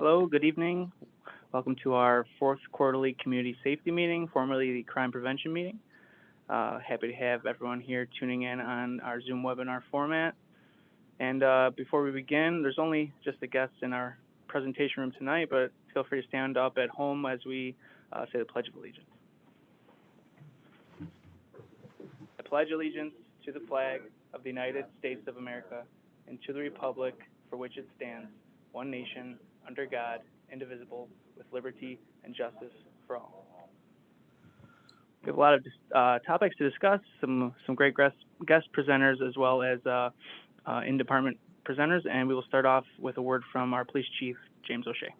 Hello, good evening. Welcome to our fourth quarterly community safety meeting, formerly the crime prevention meeting. Happy to have everyone here tuning in on our Zoom webinar format. And before we begin, there's only just the guests in our presentation room tonight, but feel free to stand up at home as we say the Pledge of Allegiance. I pledge allegiance to the flag of the United States of America and to the republic for which it stands, one nation, under God, indivisible, with liberty and justice for all. We have a lot of topics to discuss, some great guest presenters as well as in-department presenters, and we will start off with a word from our police chief, James O'Shea.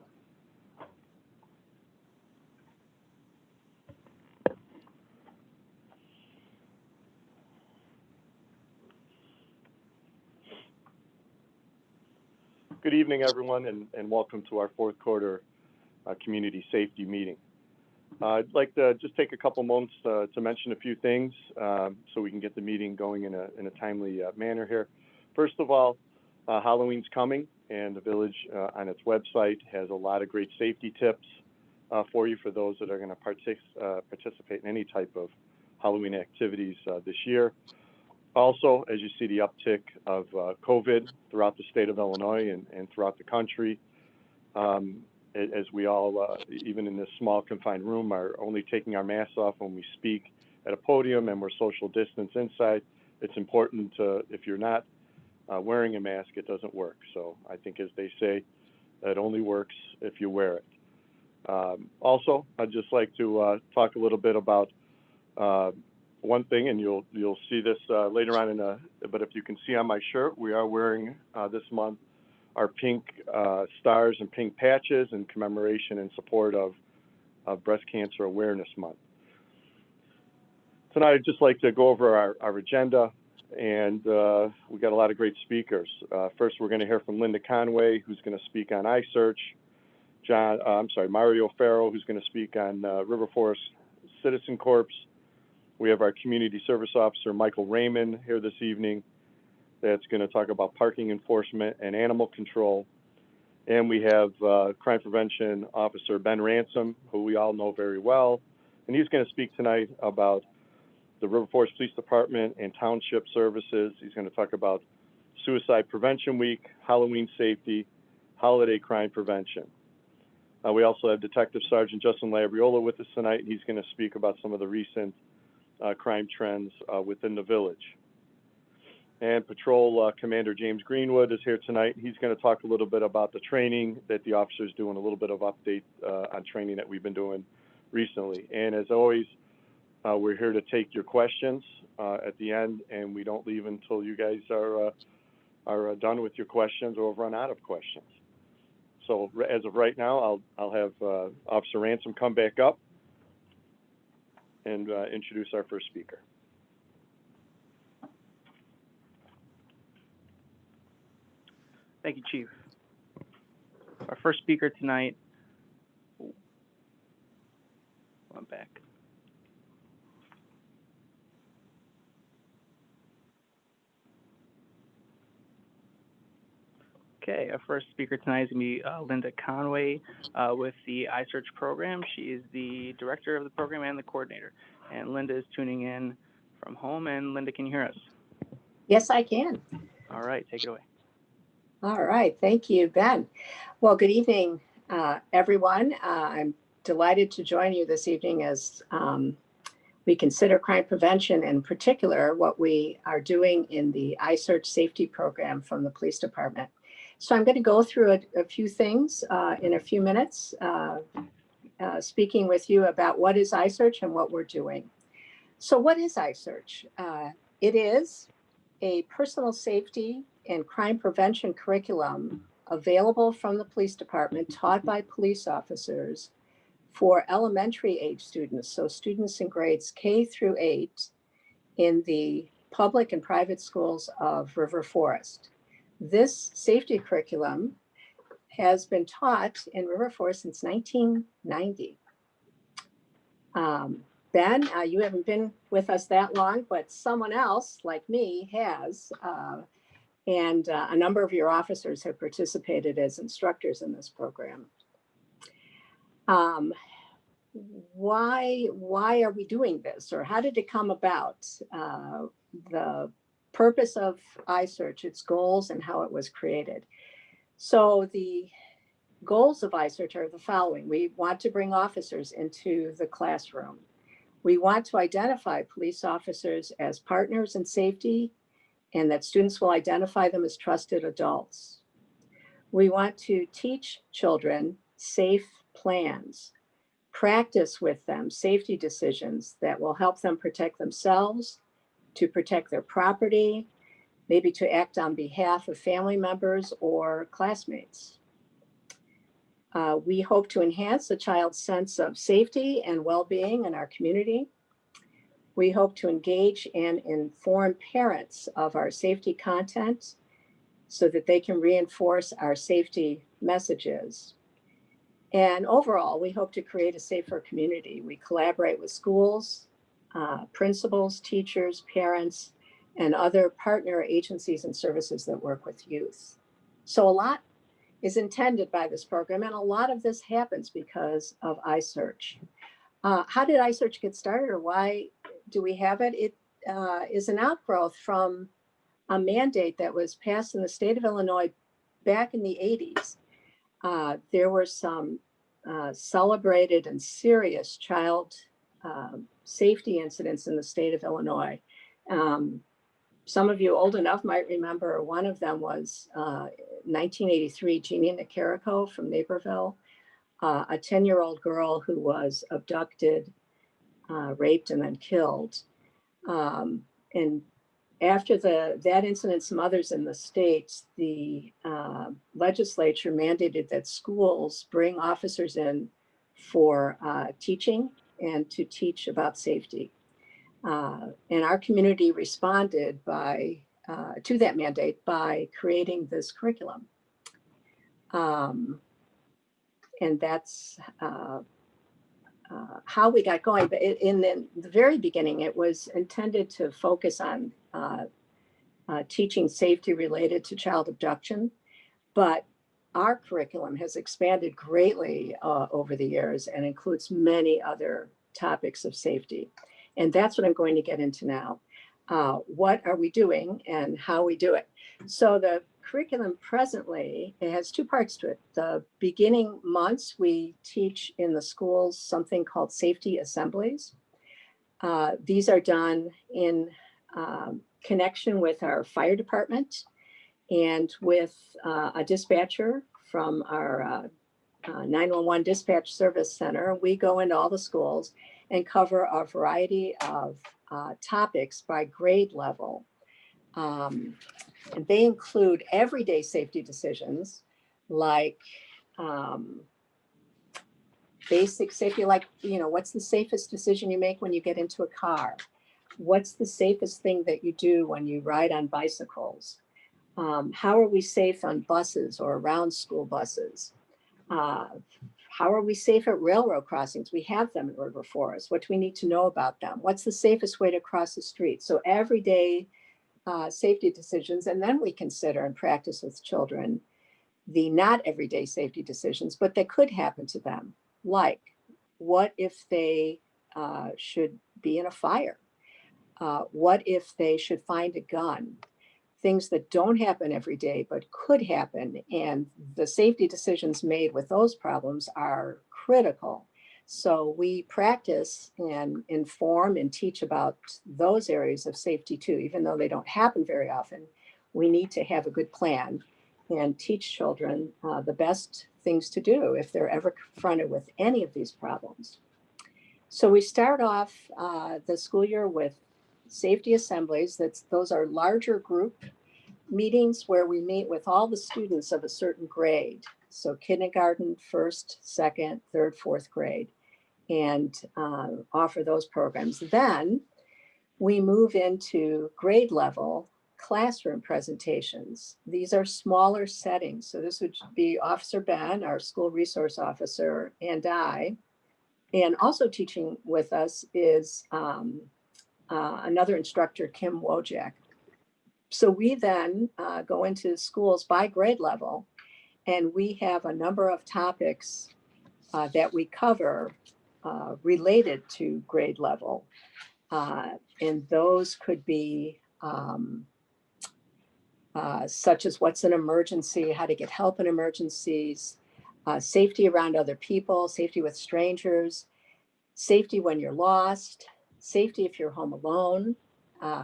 Good evening, everyone, and welcome to our fourth quarter community safety meeting. I'd like to just take a couple moments to mention a few things so we can get the meeting going in a timely manner here. First of all, Halloween's coming, and the village on its website has a lot of great safety tips for you for those that are going to participate in any type of Halloween activities this year. Also, as you see the uptick of COVID throughout the state of Illinois and throughout the country, as we all, even in this small confined room, are only taking our masks off when we speak at a podium and we're social distance inside, it's important to, if you're not wearing a mask, it doesn't work. So I think, as they say, it only works if you wear it. Also, I'd just like to talk a little bit about one thing, and you'll see this later on but if you can see on my shirt, we are wearing this month our pink stars and pink patches in commemoration and support of Breast Cancer Awareness Month. Tonight, I'd just like to go over our agenda, and we got a lot of great speakers. First, we're going to hear from Linda Conway, who's going to speak on iSearch. Mario Farrow, who's going to speak on River Forest Citizen Corps. We have our Community Service Officer, Michael Raymond, here this evening, that's going to talk about parking enforcement and animal control. And we have Crime Prevention Officer Ben Ransom, who we all know very well. And he's going to speak tonight about the River Forest Police Department and Township Services. He's going to talk about Suicide Prevention Week, Halloween safety, holiday crime prevention. We also have Detective Sergeant Justin Labriola with us tonight, and he's going to speak about some of the recent crime trends within the village. And Patrol Commander James Greenwood is here tonight. He's going to talk a little bit about the training that the officers do and a little bit of update on training that we've been doing recently. And as always, we're here to take your questions at the end, and we don't leave until you guys are done with your questions or have run out of questions. So as of right now, I'll have Officer Ransom come back up and introduce our first speaker. Thank you, Chief. Our first speaker tonight, I'm back. Okay, our first speaker tonight is going to be Linda Conway with the iSearch program. She is the director of the program and the coordinator. And Linda is tuning in from home. And Linda, can you hear us? Yes, I can. All right, take it away. All right, thank you, Ben. Well, good evening, everyone. I'm delighted to join you this evening as we consider crime prevention, in particular, what we are doing in the iSearch safety program from the police department. So I'm going to go through a few things in a few minutes, speaking with you about what is iSearch and what we're doing. So what is iSearch? It is a personal safety and crime prevention curriculum available from the police department, taught by police officers for elementary age students, so students in grades K through 8 in the public and private schools of River Forest. This safety curriculum has been taught in River Forest since 1990. Ben, you haven't been with us that long, but someone else like me has. And a number of your officers have participated as instructors in this program. Why are we doing this, or how did it come about? The purpose of iSearch, its goals, and how it was created. So the goals of iSearch are the following. We want to bring officers into the classroom. We want to identify police officers as partners in safety, and that students will identify them as trusted adults. We want to teach children safe plans, practice with them safety decisions that will help them protect themselves, to protect their property, maybe to act on behalf of family members or classmates. We hope to enhance a child's sense of safety and well-being in our community. We hope to engage and inform parents of our safety content so that they can reinforce our safety messages. And overall, we hope to create a safer community. We collaborate with schools, principals, teachers, parents, and other partner agencies and services that work with youth. So a lot is intended by this program, and a lot of this happens because of iSearch. How did iSearch get started, or why do we have it? It is an outgrowth from a mandate that was passed in the state of Illinois back in the 80s. There were some celebrated and serious child safety incidents in the state of Illinois. Some of you old enough might remember one of them was 1983, Jeannie Nicarico from Naperville, a 10-year-old girl who was abducted, raped, and then killed. And after that incident, some others in the states, the legislature mandated that schools bring officers in for teaching and to teach about safety. And our community responded to that mandate by creating this curriculum. And that's how we got going. But in the very beginning, it was intended to focus on teaching safety related to child abduction. But our curriculum has expanded greatly over the years and includes many other topics of safety. And that's what I'm going to get into now. What are we doing and how we do it? So the curriculum presently, it has two parts to it. The beginning months, we teach in the schools something called safety assemblies. These are done in connection with our fire department and with a dispatcher from our 911 dispatch service center. We go into all the schools and cover a variety of topics by grade level. And they include everyday safety decisions like basic safety, like, what's the safest decision you make when you get into a car? What's the safest thing that you do when you ride on bicycles? How are we safe on buses or around school buses? How are we safe at railroad crossings? We have them in River Forest. What do we need to know about them? What's the safest way to cross the street? So everyday safety decisions, and then we consider and practice with children the not everyday safety decisions, but that could happen to them. Like, what if they should be in a fire? What if they should find a gun? Things that don't happen every day, but could happen. And the safety decisions made with those problems are critical. So we practice and inform and teach about those areas of safety too, even though they don't happen very often. We need to have a good plan and teach children the best things to do if they're ever confronted with any of these problems. So we start off the school year with safety assemblies. Those are larger group meetings where we meet with all the students of a certain grade. So kindergarten, first, second, third, fourth grade, and offer those programs. Then we move into grade level classroom presentations. These are smaller settings. So this would be Officer Ben, our school resource officer, and I. And also teaching with us is another instructor, Kim Wojak. So we then go into schools by grade level, and we have a number of topics that we cover related to grade level. And those could be such as what's an emergency, how to get help in emergencies, safety around other people, safety with strangers, safety when you're lost, safety if you're home alone,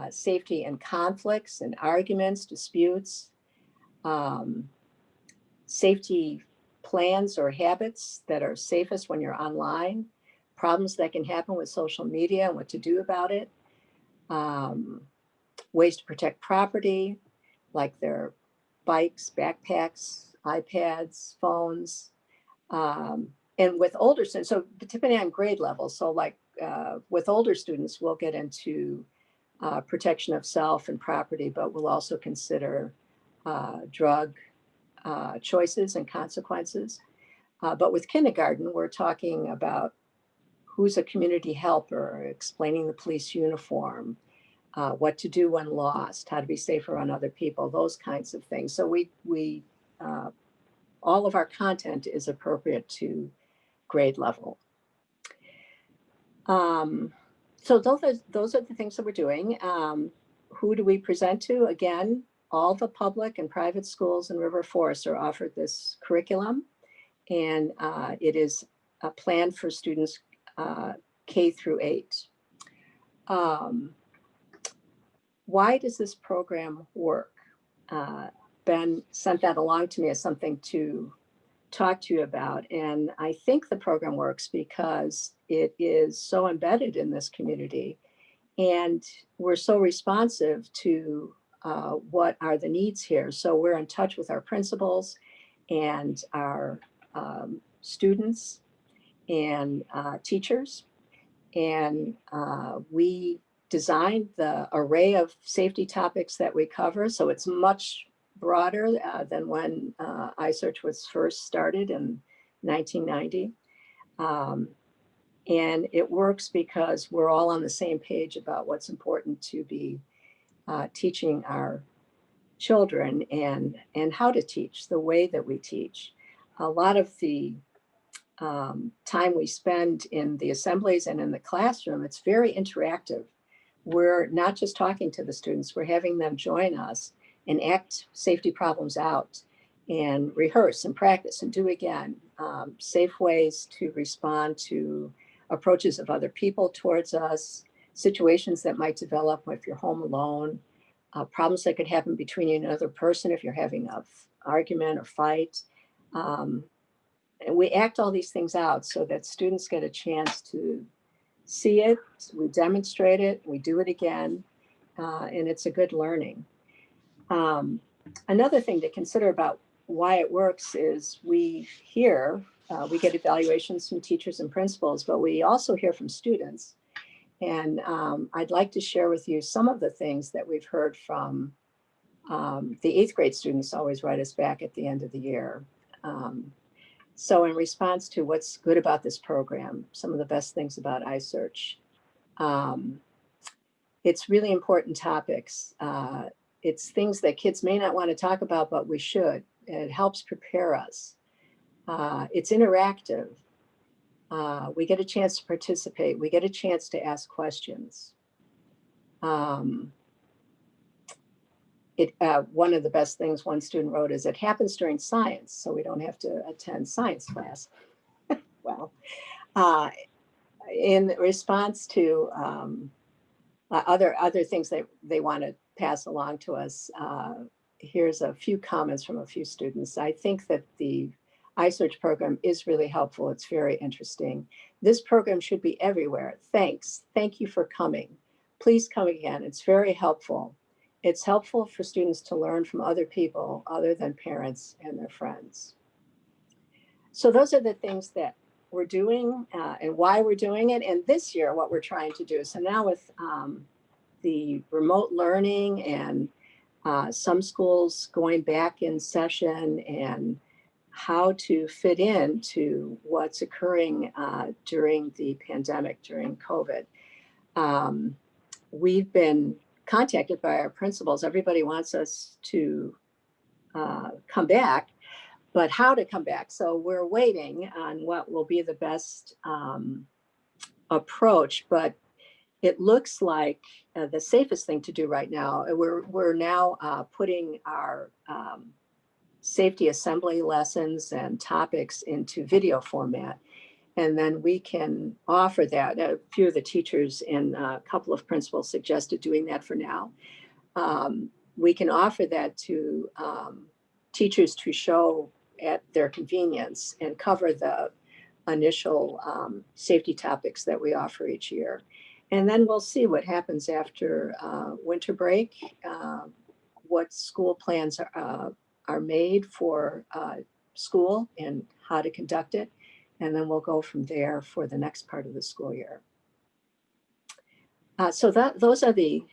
safety in conflicts and arguments, disputes, safety plans or habits that are safest when you're online, problems that can happen with social media and what to do about it, ways to protect property, like their bikes, backpacks, iPads, phones, and with older students, so depending on grade level, so like with older students, we'll get into protection of self and property, but we'll also consider drug choices and consequences. But with kindergarten, we're talking about who's a community helper, explaining the police uniform, what to do when lost, how to be safe around other people, those kinds of things. So we all of our content is appropriate to grade level. So those are the things that we're doing. Who do we present to? Again, all the public and private schools in River Forest are offered this curriculum, and it is a plan for students K through 8. Why does this program work? Ben sent that along to me as something to talk to you about. And I think the program works because it is so embedded in this community, and we're so responsive to what are the needs here. So we're in touch with our principals and our students and teachers. And we designed the array of safety topics that we cover. So it's much broader than when ISearch was first started in 1990. And it works because we're all on the same page about what's important to be teaching our children and how to teach, the way that we teach. A lot of the time we spend in the assemblies and in the classroom, it's very interactive. We're not just talking to the students, we're having them join us and act safety problems out and rehearse and practice and do again. Safe ways to respond to approaches of other people towards us, situations that might develop if you're home alone, problems that could happen between you and another person if you're having an argument or fight. And we act all these things out so that students get a chance to see it, we demonstrate it, we do it again, and it's a good learning. Another thing to consider about why it works is we get evaluations from teachers and principals, but we also hear from students. And I'd like to share with you some of the things that we've heard from the 8th grade students. Always write us back at the end of the year. So in response to what's good about this program, some of the best things about iSearch, it's really important topics. It's things that kids may not want to talk about, but we should. It helps prepare us. It's interactive. We get a chance to participate. We get a chance to ask questions. One of the best things one student wrote is it happens during science, so we don't have to attend science class. Well, in response to other things that they want to pass along to us, here's a few comments from a few students. I think that the iSearch program is really helpful. It's very interesting. This program should be everywhere. Thanks. Thank you for coming. Please come again. It's very helpful. It's helpful for students to learn from other people other than parents and their friends. So those are the things that we're doing and why we're doing it. And this year, what we're trying to do. So now with the remote learning and some schools going back in session and how to fit into what's occurring during the pandemic, during COVID. We've been contacted by our principals. Everybody wants us to come back, but how to come back. So we're waiting on what will be the best approach, but it looks like the safest thing to do right now. We're now putting our safety assembly lessons and topics into video format. And then we can offer that. A few of the teachers and a couple of principals suggested doing that for now. We can offer that to teachers to show at their convenience and cover the initial safety topics that we offer each year. And then we'll see what happens after winter break, what school plans are made for school and how to conduct it. And then we'll go from there for the next part of the school year. So those are the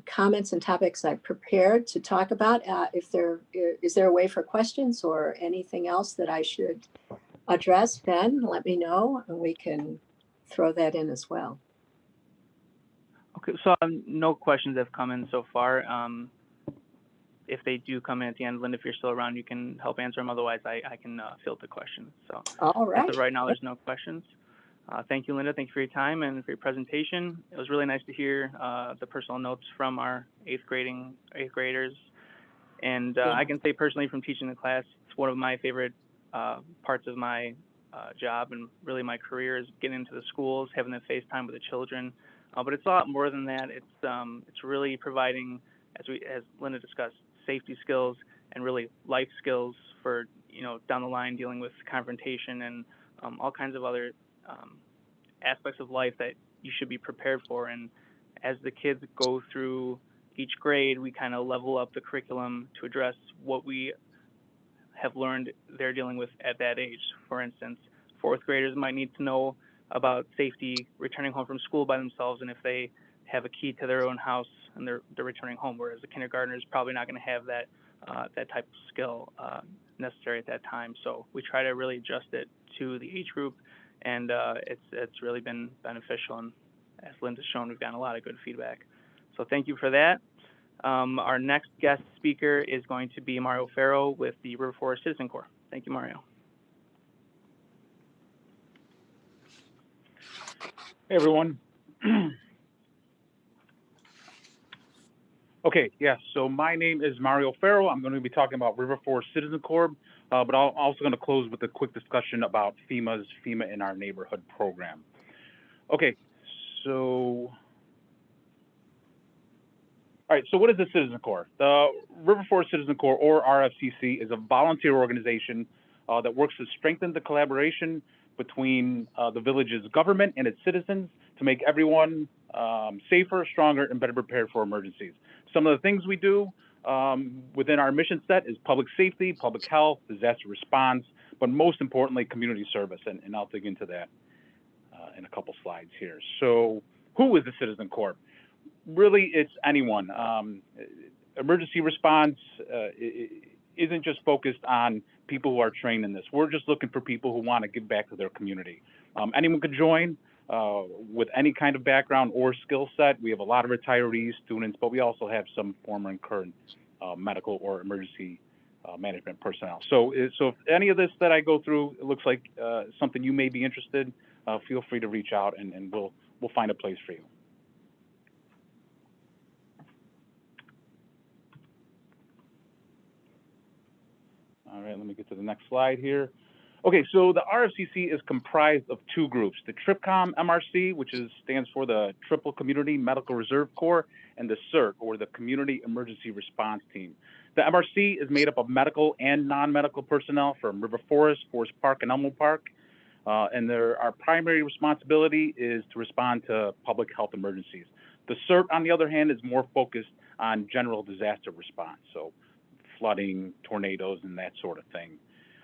comments and topics I've prepared to talk about. Is there a way for questions or anything else that I should address? Ben, let me know and we can throw that in as well. Okay, so no questions have come in so far. If they do come in at the end, Linda, if you're still around, you can help answer them. Otherwise, I can field the questions. So all right. As of right now, there's no questions. Thank you, Linda. Thank you for your time and for your presentation. It was really nice to hear the personal notes from our eighth graders. And I can say personally from teaching the class, it's one of my favorite parts of my job and really my career is getting into the schools, having the face time with the children. But it's a lot more than that. It's really providing, as Linda discussed, safety skills and really life skills for, down the line dealing with confrontation and all kinds of other aspects of life that you should be prepared for. And as the kids go through each grade, we kind of level up the curriculum to address what we have learned they're dealing with at that age. For instance, fourth graders might need to know about safety returning home from school by themselves and if they have a key to their own house and they're returning home, whereas the kindergartner is probably not going to have that type of skill necessary at that time. So we try to really adjust it to the age group, and it's really been beneficial. And as Linda's shown, we've gotten a lot of good feedback. So thank you for that. Our next guest speaker is going to be Mario Farrow with the River Forest Citizen Corps. Thank you, Mario. Hey, everyone. Okay, yeah, so my name is Mario Farrow. I'm going to be talking about River Forest Citizen Corps, but I'm also going to close with a quick discussion about FEMA in Our Neighborhood program. Okay, so, all right, so what is the Citizen Corps? The River Forest Citizen Corps, or RFCC, is a volunteer organization that works to strengthen the collaboration between the village's government and its citizens to make everyone safer, stronger, and better prepared for emergencies. Some of the things we do within our mission set is public safety, public health, disaster response, but most importantly, community service, and I'll dig into that in a couple slides here. So who is the Citizen Corps? Really, it's anyone. Emergency response isn't just focused on people who are trained in this. We're just looking for people who want to give back to their community. Anyone could join with any kind of background or skill set. We have a lot of retirees, students, but we also have some former and current medical or emergency management personnel. So if any of this that I go through, it looks like something you may be interested, feel free to reach out and we'll find a place for you. All right, let me get to the next slide here. Okay, so the RFCC is comprised of two groups, the TRIPCOM MRC, which stands for the Triple Community Medical Reserve Corps, and the CERT, or the Community Emergency Response Team. The MRC is made up of medical and non-medical personnel from River Forest, Forest Park, and Elmo Park, and our primary responsibility is to respond to public health emergencies. The CERT, on the other hand, is more focused on general disaster response, so flooding, tornadoes, and that sort of thing.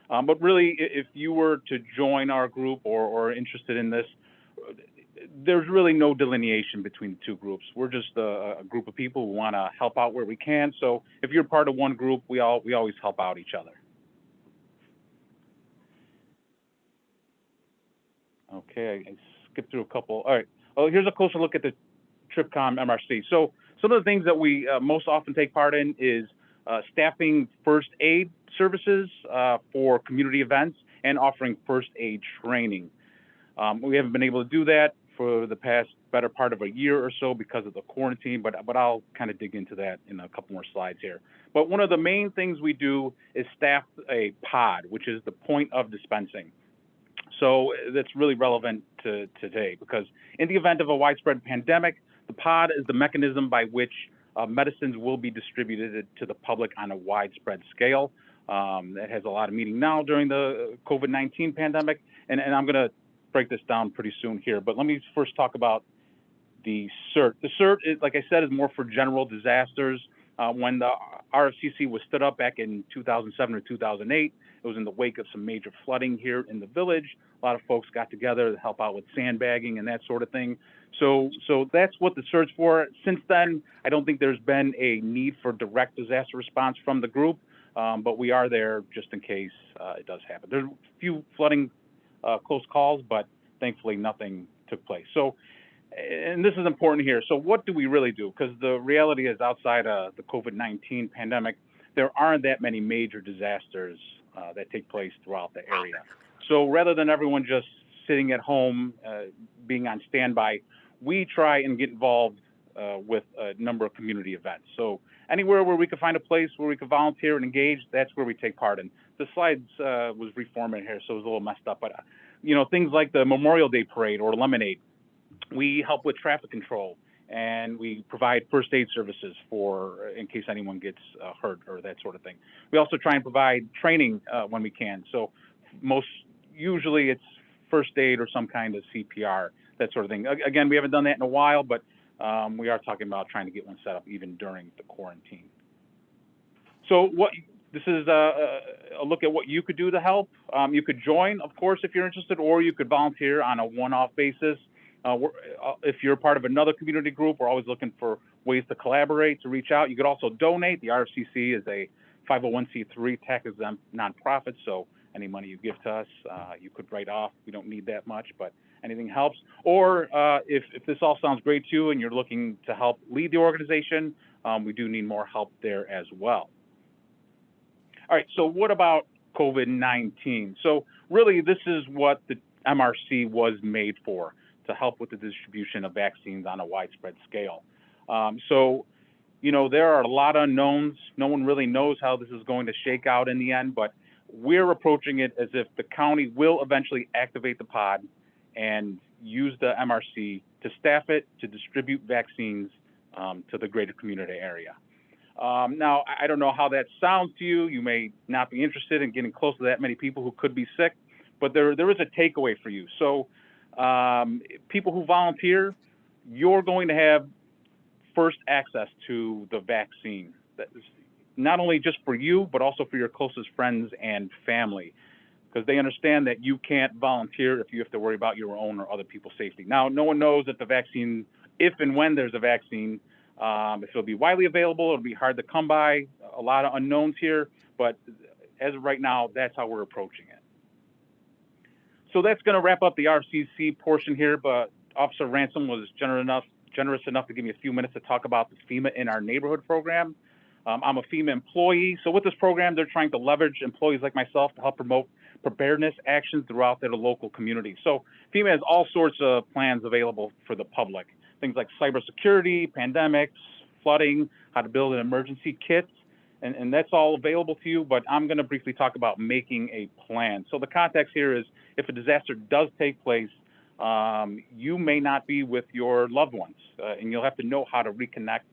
But really, if you were to join our group or interested in this, there's really no delineation between the two groups. We're just a group of people who want to help out where we can. So if you're part of one group, we always help out each other. Okay, I skipped through a couple. All right. Oh, here's a closer look at the TRIPCOM MRC. So some of the things that we most often take part in is staffing first aid services for community events and offering first aid training. We haven't been able to do that for the past better part of a year or so because of the quarantine, but I'll kind of dig into that in a couple more slides here. But one of the main things we do is staff a pod, which is the point of dispensing. So that's really relevant to today because in the event of a widespread pandemic, the pod is the mechanism by which medicines will be distributed to the public on a widespread scale. That has a lot of meaning now during the COVID-19 pandemic, and I'm going to break this down pretty soon here. But let me first talk about the CERT. The CERT, is, like I said, is more for general disasters. When the RFCC was stood up back in 2007 or 2008, it was in the wake of some major flooding here in the village. A lot of folks got together to help out with sandbagging and that sort of thing. So that's what the CERT's for. Since then, I don't think there's been a need for direct disaster response from the group, but we are there just in case it does happen. There's a few flooding close calls, but thankfully nothing took place. So, and this is important here. So what do we really do? Because the reality is outside the COVID-19 pandemic, there aren't that many major disasters that take place throughout the area. So rather than everyone just sitting at home, being on standby, we try and get involved with a number of community events. So anywhere where we could find a place where we could volunteer and engage, that's where we take part in. The slides was reformatted here, so it was a little messed up. But things like the Memorial Day Parade or Lemonade, we help with traffic control, and we provide first aid services for in case anyone gets hurt or that sort of thing. We also try and provide training when we can. So usually it's first aid or some kind of CPR, that sort of thing. Again, we haven't done that in a while, but we are talking about trying to get one set up even during the quarantine. So this is a look at what you could do to help. You could join, of course, if you're interested, or you could volunteer on a one-off basis. If you're part of another community group, we're always looking for ways to collaborate, to reach out. You could also donate. The RFCC is a 501c3 tax-exempt nonprofit, so any money you give to us, you could write off. We don't need that much, but anything helps. Or if this all sounds great to you and you're looking to help lead the organization, we do need more help there as well. All right, so what about COVID-19? So really, this is what the MRC was made for, to help with the distribution of vaccines on a widespread scale. There are a lot of unknowns. No one really knows how this is going to shake out in the end, but we're approaching it as if the county will eventually activate the pod and use the MRC to staff it to distribute vaccines to the greater community area. Now, I don't know how that sounds to you. You may not be interested in getting close to that many people who could be sick, but there is a takeaway for you. So people who volunteer, you're going to have first access to the vaccine. That is not only just for you, but also for your closest friends and family, because they understand that you can't volunteer if you have to worry about your own or other people's safety. Now, no one knows that the vaccine, if and when there's a vaccine, if it'll be widely available, it'll be hard to come by, a lot of unknowns here, but as of right now, that's how we're approaching it. So that's going to wrap up the RCC portion here, but Officer Ransom was generous enough to give me a few minutes to talk about the FEMA in Our Neighborhood program. I'm a FEMA employee, so with this program, they're trying to leverage employees like myself to help promote preparedness actions throughout their local community. So FEMA has all sorts of plans available for the public, things like cybersecurity, pandemics, flooding, how to build an emergency kit, and that's all available to you, but I'm going to briefly talk about making a plan. So the context here is if a disaster does take place, you may not be with your loved ones, and you'll have to know how to reconnect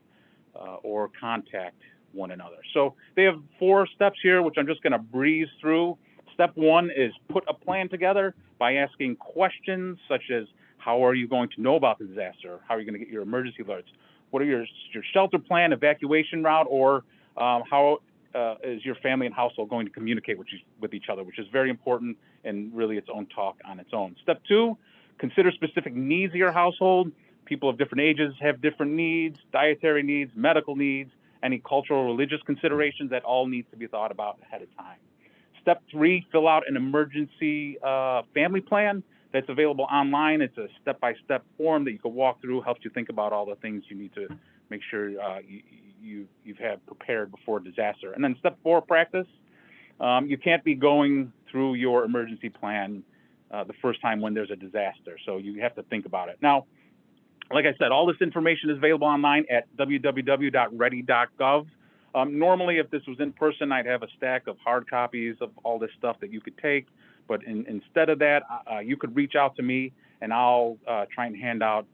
or contact one another. So they have 4 steps here, which I'm just going to breeze through. Step 1 is put a plan together by asking questions such as, how are you going to know about the disaster? How are you going to get your emergency alerts? What are your shelter plan, evacuation route, or how is your family and household going to communicate with each other, which is very important and really its own talk on its own. Step 2, consider specific needs of your household. People of different ages have different needs, dietary needs, medical needs, any cultural or religious considerations that all need to be thought about ahead of time. Step 3, fill out an emergency family plan. That's available online. It's a step-by-step form that you can walk through, helps you think about all the things you need to make sure you've had prepared before disaster. And then step 4, practice. You can't be going through your emergency plan the first time when there's a disaster, so you have to think about it. Now, like I said, all this information is available online at www.ready.gov. Normally, if this was in person, I'd have a stack of hard copies of all this stuff that you could take, but instead of that, you could reach out to me, and I'll try and hand out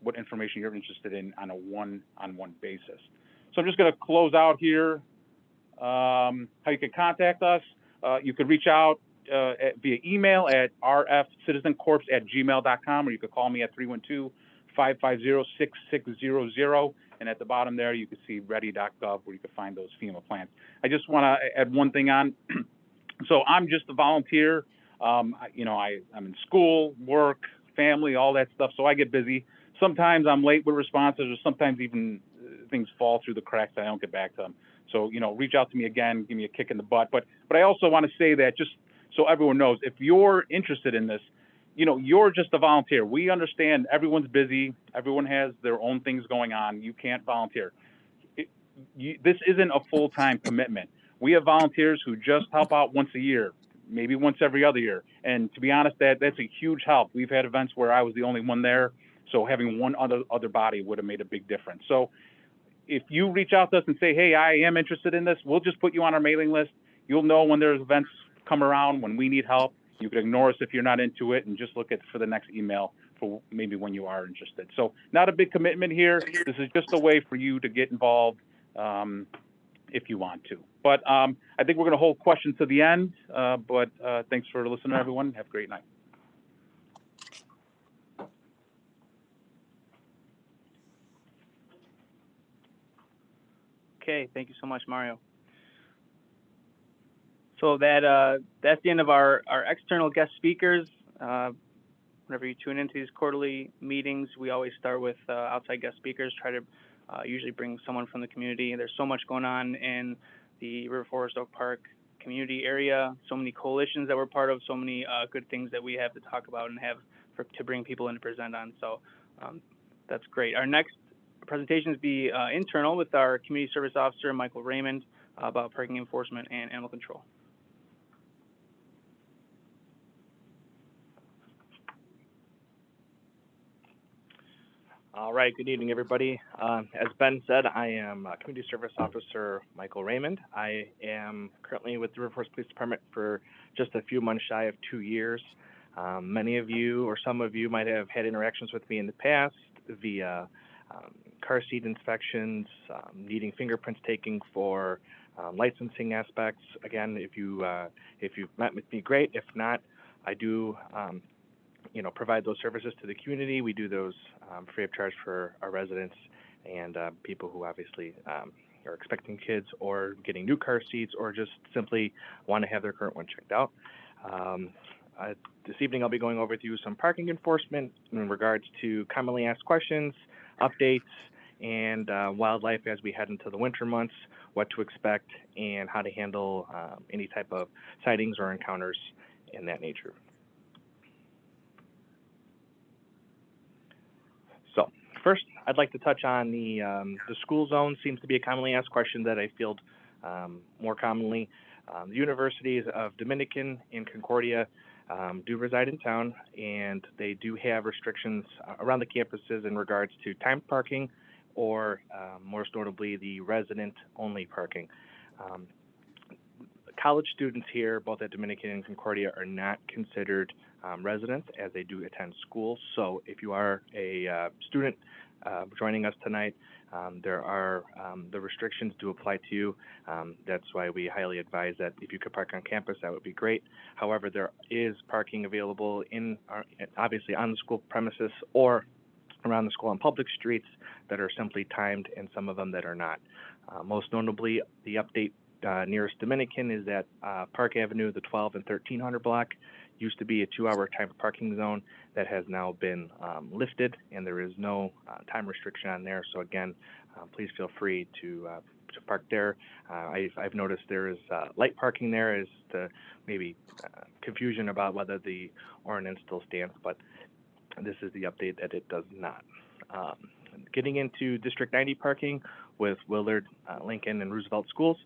what information you're interested in on a one-on-one basis. So I'm just going to close out here. How you can contact us. You could reach out via email at rfcitizencorps@gmail.com, or you could call me at 312-550-6600. And at the bottom there, you can see ready.gov, where you can find those FEMA plans. I just want to add one thing on. So I'm just a volunteer. I'm in school, work, family, all that stuff, so I get busy. Sometimes I'm late with responses, or sometimes even things fall through the cracks and I don't get back to them. So, reach out to me again, give me a kick in the butt. But I also want to say that, just so everyone knows, if you're interested in this, you're just a volunteer. We understand everyone's busy. Everyone has their own things going on. You can't volunteer. This isn't a full-time commitment. We have volunteers who just help out once a year, maybe once every other year. And to be honest, that's a huge help. We've had events where I was the only one there, so having one other body would have made a big difference. So if you reach out to us and say, hey, I am interested in this, we'll just put you on our mailing list. You'll know when there's events come around, when we need help. You can ignore us if you're not into it, and just look for the next email for maybe when you are interested. So not a big commitment here. This is just a way for you to get involved if you want to. But I think we're going to hold questions to the end. But thanks for listening, everyone. Have a great night. Okay, thank you so much, Mario. So that's the end of our external guest speakers. Whenever you tune into these quarterly meetings, we always start with outside guest speakers, try to usually bring someone from the community. There's so much going on in the River Forest Oak Park community area, so many coalitions that we're part of, so many good things that we have to talk about and have to bring people in to present on. So that's great. Our next presentation is internal with our Community Service Officer, Michael Raymond, about parking enforcement and animal control. All right, good evening, everybody. As Ben said, I am Community Service Officer Michael Raymond. I am currently with the River Forest Police Department for just a few months shy of 2 years. Many of you, or some of you, might have had interactions with me in the past via car seat inspections, needing fingerprints taken for licensing aspects. Again, if you've met with me, great. If not, I do provide those services to the community. We do those free of charge for our residents and people who obviously are expecting kids or getting new car seats, or just simply want to have their current one checked out. This evening I'll be going over with you some parking enforcement in regards to commonly asked questions, updates, and wildlife as we head into the winter months, what to expect, and how to handle any type of sightings or encounters in that nature. So first, I'd like to touch on the school zone. Seems to be a commonly asked question that I field more commonly. The universities of Dominican and Concordia do reside in town, and they do have restrictions around the campuses in regards to timed parking, or most notably the resident-only parking. College students here, both at Dominican and Concordia, are not considered residents, as they do attend school. So if you are a student joining us tonight, there are the restrictions do apply to you. That's why we highly advise that if you could park on campus, that would be great. However, there is parking available obviously on the school premises or around the school on public streets that are simply timed, and some of them that are not. Most notably, the update nearest Dominican is that Park Avenue, the 12 and 1300 block, used to be a 2-hour timed parking zone that has now been lifted, and there is no time restriction on there. So again, please feel free to to park there. I've noticed there is light parking there as to maybe confusion about whether the ordinance still stands, but this is the update that it does not. Getting into District 90 parking with Willard, Lincoln, and Roosevelt schools.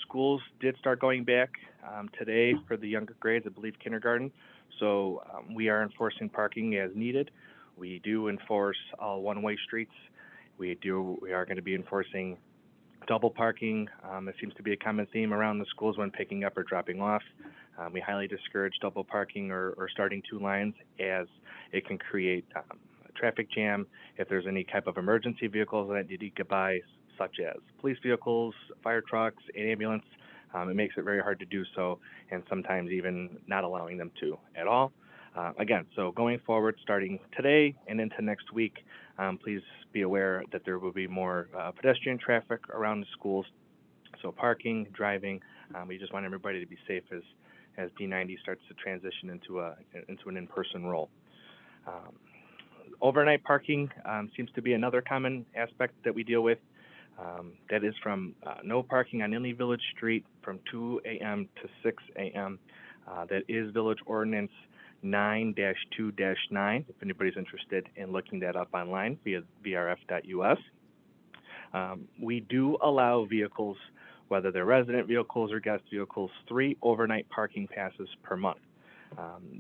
Schools did start going back today for the younger grades, I believe kindergarten. So we are enforcing parking as needed. We do enforce all one-way streets. We are going to be enforcing double parking. It seems to be a common theme around the schools when picking up or dropping off. We highly discourage double parking or starting two lines, as it can create a traffic jam if there's any type of emergency vehicles that need to get by, such as police vehicles, fire trucks, and ambulance. It makes it very hard to do so, and sometimes even not allowing them to at all. Again, so going forward, starting today and into next week, please be aware that there will be more pedestrian traffic around the schools. So parking, driving, we just want everybody to be safe as D90 starts to transition into an in-person role. Overnight parking seems to be another common aspect that we deal with. That is from no parking on any village street from 2 a.m. to 6 a.m. That is Village Ordinance 9-2-9, if anybody's interested in looking that up online via vrf.us. We do allow vehicles, whether they're resident vehicles or guest vehicles, 3 overnight parking passes per month.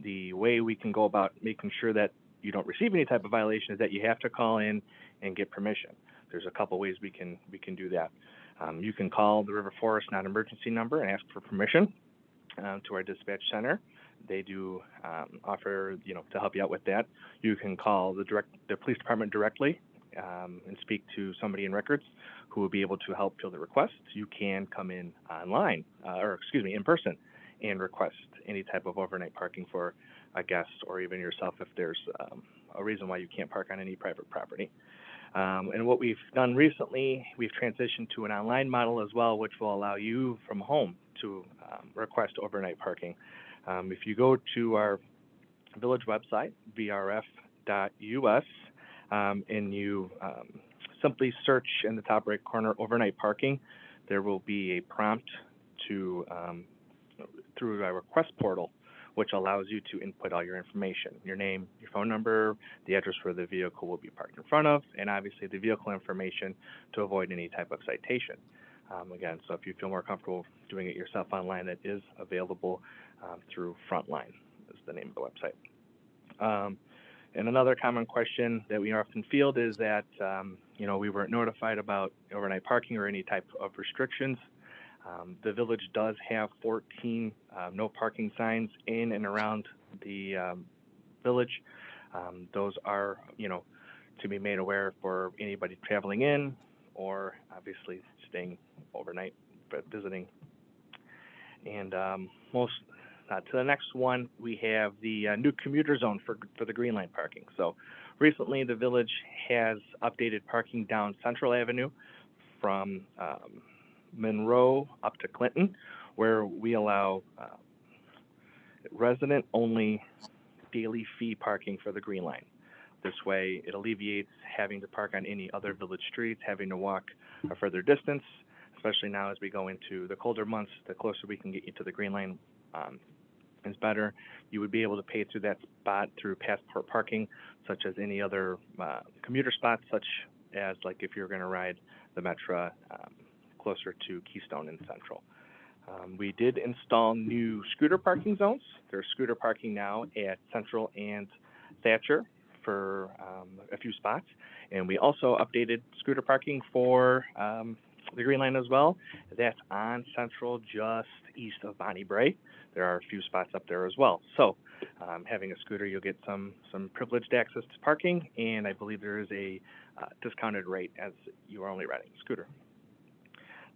The way we can go about making sure that you don't receive any type of violation is that you have to call in and get permission. There's a couple ways we can do that. You can call the River Forest non-emergency number and ask for permission to our dispatch center. They do offer, to help you out with that. You can call the police department directly and speak to somebody in records who will be able to help fill the request. You can come in online, in person, and request any type of overnight parking for a guest or even yourself if there's a reason why you can't park on any private property. And what we've done recently, we've transitioned to an online model as well, which will allow you from home to request overnight parking. If you go to our village website, vrf.us, and you simply search in the top right corner overnight parking, there will be a prompt to through our request portal, which allows you to input all your information, your name, your phone number, the address where the vehicle will be parked in front of, and obviously the vehicle information to avoid any type of citation. Again, so if you feel more comfortable doing it yourself online, that is available through Frontline, is the name of the website. And another common question that we often field is that, we weren't notified about overnight parking or any type of restrictions. The village does have 14 no parking signs in and around the village. Those are, to be made aware for anybody traveling in or obviously staying overnight, but visiting. And to the next one, we have the new commuter zone for the Green Line parking. So recently the village has updated parking down Central Avenue from Monroe up to Clinton, where we allow resident-only daily fee parking for the Green Line. This way, it alleviates having to park on any other village streets, having to walk a further distance, especially now as we go into the colder months. The closer we can get you to the Green Line is better. You would be able to pay through that spot through passport parking, such as any other commuter spots, such as like if you're going to ride the Metra closer to Keystone and Central. We did install new scooter parking zones. There's scooter parking now at Central and Thatcher for a few spots. And we also updated scooter parking for the Green Line as well. That's on Central, just east of Bonnie Bray. There are a few spots up there as well. So having a scooter, you'll get some privileged access to parking, and I believe there is a discounted rate as you are only riding a scooter.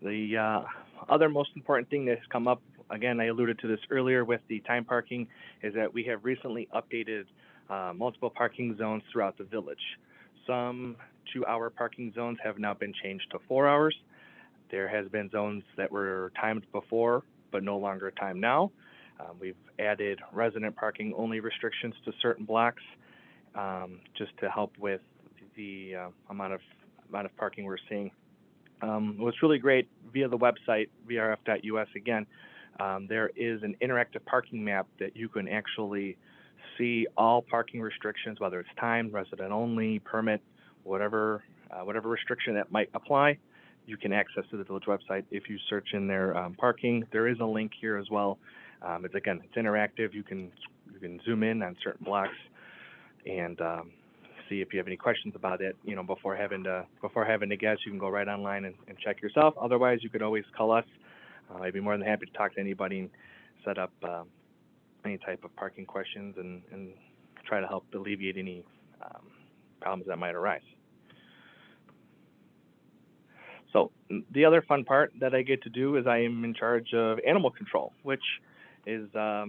The other most important thing that has come up, again, I alluded to this earlier with the time parking, is that we have recently updated multiple parking zones throughout the village. Some 2-hour parking zones have now been changed to 4 hours. There has been zones that were timed before, but no longer timed now. We've added resident parking only restrictions to certain blocks, just to help with the amount of parking we're seeing. What's really great via the website, vrf.us again, there is an interactive parking map that you can actually see all parking restrictions, whether it's time, resident only, permit, whatever restriction that might apply. You can access to the village website if you search in there parking. There is a link here as well. It's interactive. You can zoom in on certain blocks and see if you have any questions about it. Before having to guess, you can go right online and check yourself. Otherwise, you could always call us. I'd be more than happy to talk to anybody and set up any type of parking questions and try to help alleviate any problems that might arise. So the other fun part that I get to do is I am in charge of animal control, which is a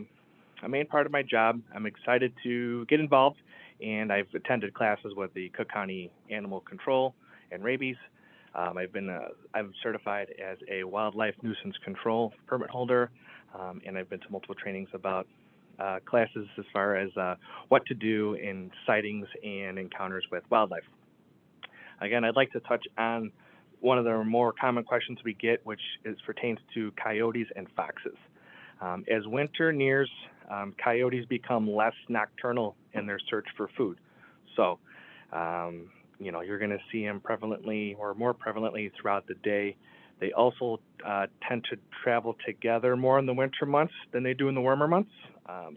main part of my job. I'm excited to get involved, and I've attended classes with the Cook County Animal Control and Rabies. I'm certified as a wildlife nuisance control permit holder, and I've been to multiple trainings about classes as far as what to do in sightings and encounters with wildlife. Again, I'd like to touch on one of the more common questions we get, which pertains to coyotes and foxes. As winter nears, coyotes become less nocturnal in their search for food. So, you're going to see them prevalently or more prevalently throughout the day. They also tend to travel together more in the winter months than they do in the warmer months.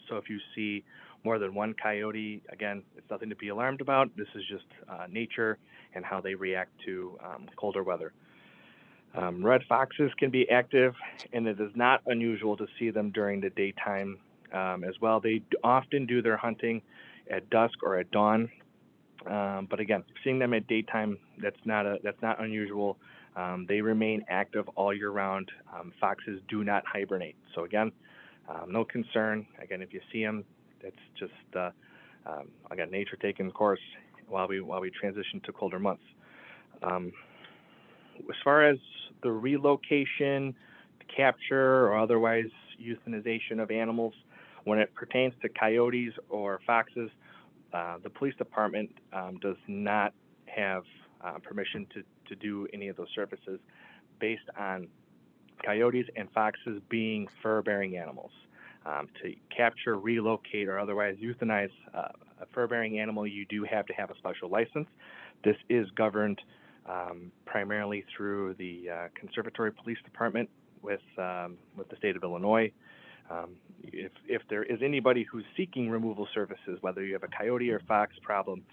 So if you see more than one coyote, again, it's nothing to be alarmed about. This is just nature and how they react to colder weather. Red foxes can be active, and it is not unusual to see them during the daytime as well. They often do their hunting at dusk or at dawn. But again, seeing them at daytime, that's not unusual. They remain active all year round. Foxes do not hibernate. So again, no concern. Again, if you see them, it's just again, nature taking course while we transition to colder months. As far as the relocation, capture, or otherwise euthanization of animals, when it pertains to coyotes or foxes, the police department does not have permission to do any of those services based on coyotes and foxes being fur-bearing animals. To capture, relocate, or otherwise euthanize a fur-bearing animal, you do have to have a special license. This is governed primarily through the Conservatory Police Department with the state of Illinois. If there is anybody who's seeking removal services, whether you have a coyote or fox problem,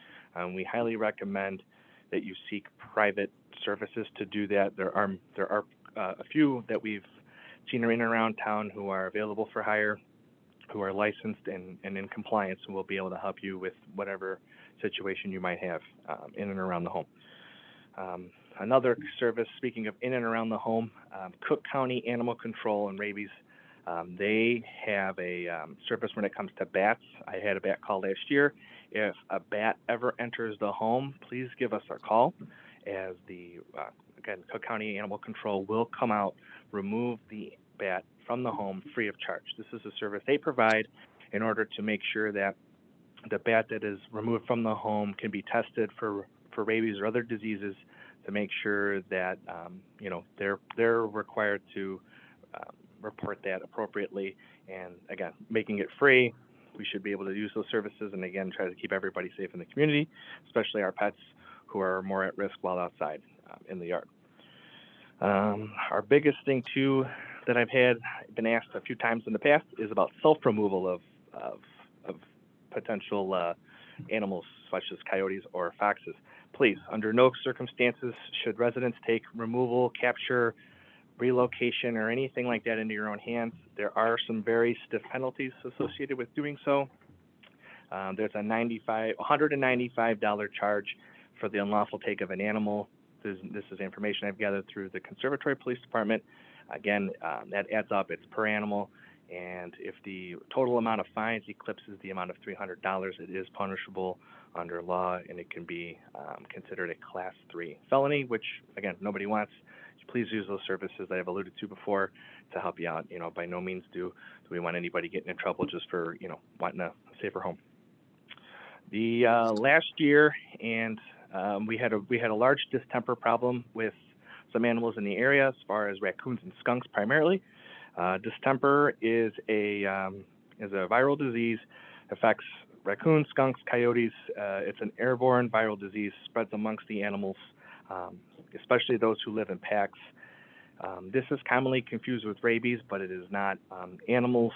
we highly recommend that you seek private services to do that. There are a few that we've seen in and around town who are available for hire, who are licensed and in compliance, and will be able to help you with whatever situation you might have in and around the home. Another service, speaking of in and around the home, Cook County Animal Control and Rabies, they have a service when it comes to bats. I had a bat call last year. If a bat ever enters the home, please give us a call, as again, Cook County Animal Control will come out, remove the bat from the home free of charge. This is a service they provide in order to make sure that the bat that is removed from the home can be tested for rabies or other diseases, to make sure that they're required to report that appropriately. And again, making it free, we should be able to use those services, and again, try to keep everybody safe in the community, especially our pets who are more at risk while outside in the yard. Our biggest thing too that I've been asked a few times in the past is about self-removal of potential animals such as coyotes or foxes. Please, under no circumstances should residents take removal, capture, relocation, or anything like that into your own hands. There are some very stiff penalties associated with doing so. There's a $195 charge for the unlawful take of an animal. This is information I've gathered through the Conservatory Police Department. Again, that adds up. It's per animal, and if the total amount of fines eclipses the amount of $300, it is punishable under law, and it can be considered a Class 3 felony, which, again, nobody wants. Please use those services that I've alluded to before to help you out. By no means do we want anybody getting in trouble just for, wanting a safer home. The last year, and we had a large distemper problem with some animals in the area, as far as raccoons and skunks primarily. Distemper is a viral disease, affects raccoons, skunks, coyotes. It's an airborne viral disease, spreads amongst the animals, especially those who live in packs. This is commonly confused with rabies, but it is not. Animals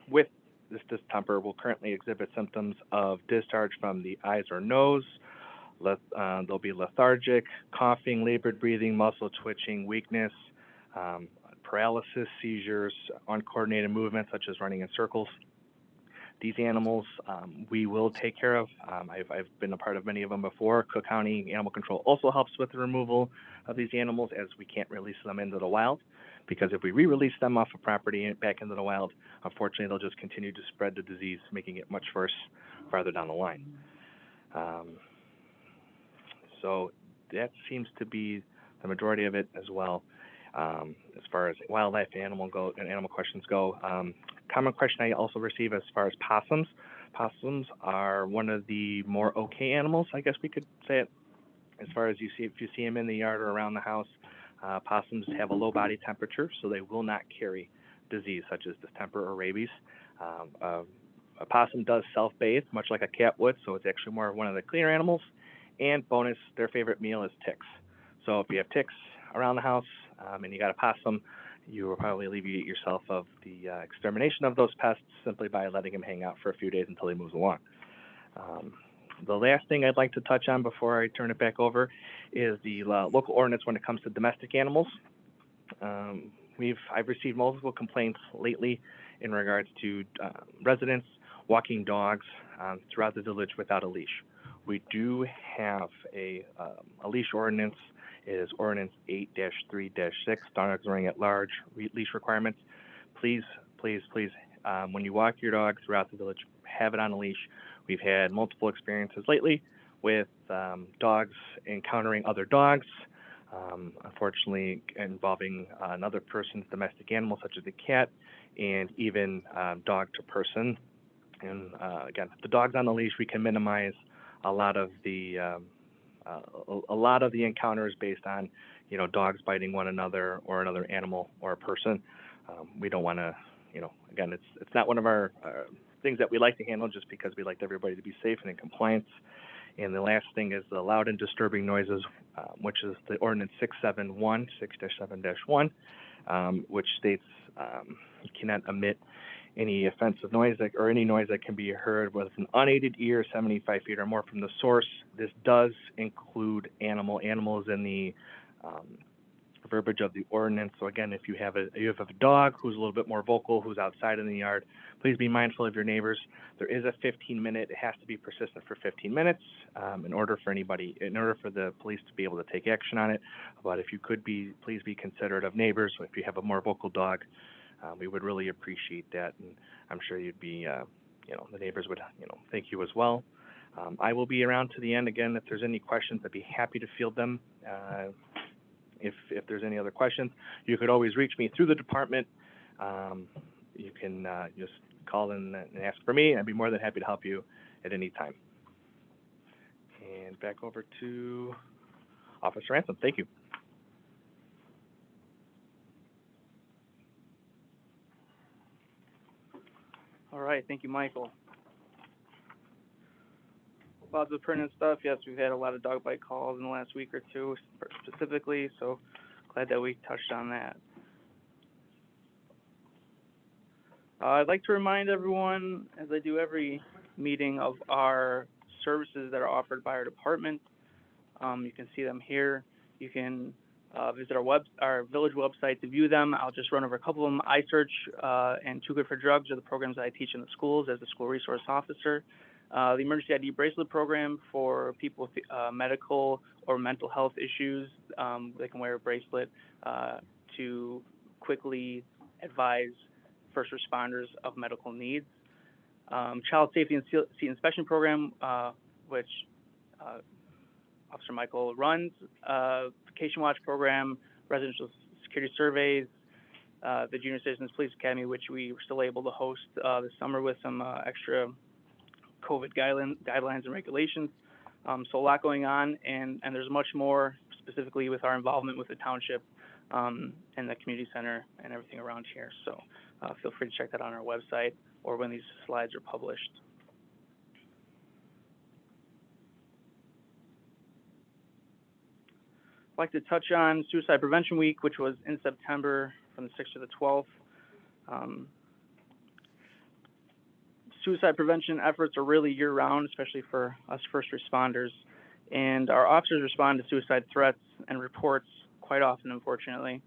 with this distemper will currently exhibit symptoms of discharge from the eyes or nose. They'll be lethargic, coughing, labored breathing, muscle twitching, weakness, paralysis, seizures, uncoordinated movements such as running in circles. These animals we will take care of. I've been a part of many of them before. Cook County Animal Control also helps with the removal of these animals, as we can't release them into the wild, because if we re-release them off of property and back into the wild, unfortunately they'll just continue to spread the disease, making it much worse farther down the line. So that seems to be the majority of it as well. As far as wildlife and animal questions go. Common question I also receive as far as possums. Possums are one of the more okay animals, I guess we could say it. As far as if you see them in the yard or around the house, possums have a low body temperature, so they will not carry disease such as distemper or rabies. A possum does self-bathe, much like a cat would, so it's actually more one of the cleaner animals. And bonus, their favorite meal is ticks. So if you have ticks around the house and you got a possum, you will probably alleviate yourself of the extermination of those pests simply by letting him hang out for a few days until he moves along. The last thing I'd like to touch on before I turn it back over is the local ordinance when it comes to domestic animals. I've received multiple complaints lately in regards to residents walking dogs throughout the village without a leash. We do have a leash ordinance. It is Ordinance 8-3-6, dogs running at large, leash requirements. Please, please, please, when you walk your dog throughout the village, have it on a leash. We've had multiple experiences lately with dogs encountering other dogs, unfortunately involving another person's domestic animal, such as a cat, and even dog to person. And again, if the dog's on the leash, we can minimize a lot of the encounters based on, dogs biting one another or another animal or a person. We don't want to, again, it's not one of our things that we like to handle just because we like everybody to be safe and in compliance. And the last thing is the loud and disturbing noises, which is the Ordinance 6-7-1, which states you cannot emit any offensive noise or any noise that can be heard with an unaided ear 75 feet or more from the source. This does include animals in the verbiage of the ordinance. So again, if you have a dog who's a little bit more vocal, who's outside in the yard, please be mindful of your neighbors. There is a 15-minute, it has to be persistent for 15 minutes in order for the police to be able to take action on it. But if you could please be considerate of neighbors. If you have a more vocal dog, we would really appreciate that, and I'm sure you'd be, the neighbors would, thank you as well. I will be around to the end again. If there's any questions, I'd be happy to field them. If there's any other questions, you could always reach me through the department. You can just call in and ask for me. I'd be more than happy to help you at any time. And back over to Officer Ransom. Thank you. All right, thank you, Michael. Lots of pertinent stuff. Yes, we've had a lot of dog bite calls in the last week or two specifically, so glad that we touched on that. I'd like to remind everyone, as I do every meeting, of our services that are offered by our department. You can see them here. You can visit our village website to view them. I'll just run over a couple of them. iSearch and Too Good for Drugs are the programs that I teach in the schools as a school resource officer. The Emergency ID Bracelet Program for people with medical or mental health issues. They can wear a bracelet to quickly advise first responders of medical needs. Child Safety and Seat Inspection Program, which Officer Michael runs, Vacation Watch Program, Residential Security Surveys, the Junior Citizens Police Academy, which we were still able to host this summer with some extra COVID guidelines and regulations. So a lot going on, and there's much more specifically with our involvement with the township and the community center and everything around here. So feel free to check that on our website or when these slides are published. I'd like to touch on Suicide Prevention Week, which was in September from the 6th to the 12th. Suicide prevention efforts are really year-round, especially for us first responders. And our officers respond to suicide threats and reports quite often, unfortunately.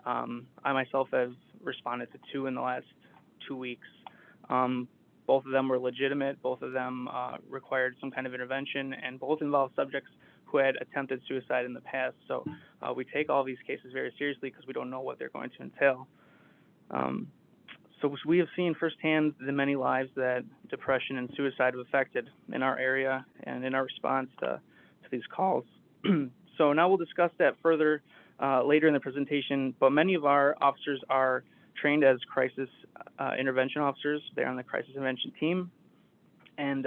I myself have responded to 2 in the last 2 weeks. Both of them were legitimate. Both of them required some kind of intervention, and both involved subjects who had attempted suicide in the past. So we take all these cases very seriously because we don't know what they're going to entail. So we have seen firsthand the many lives that depression and suicide have affected in our area and in our response to these calls. So now we'll discuss that further later in the presentation, but many of our officers are trained as crisis intervention officers. They're on the crisis intervention team, and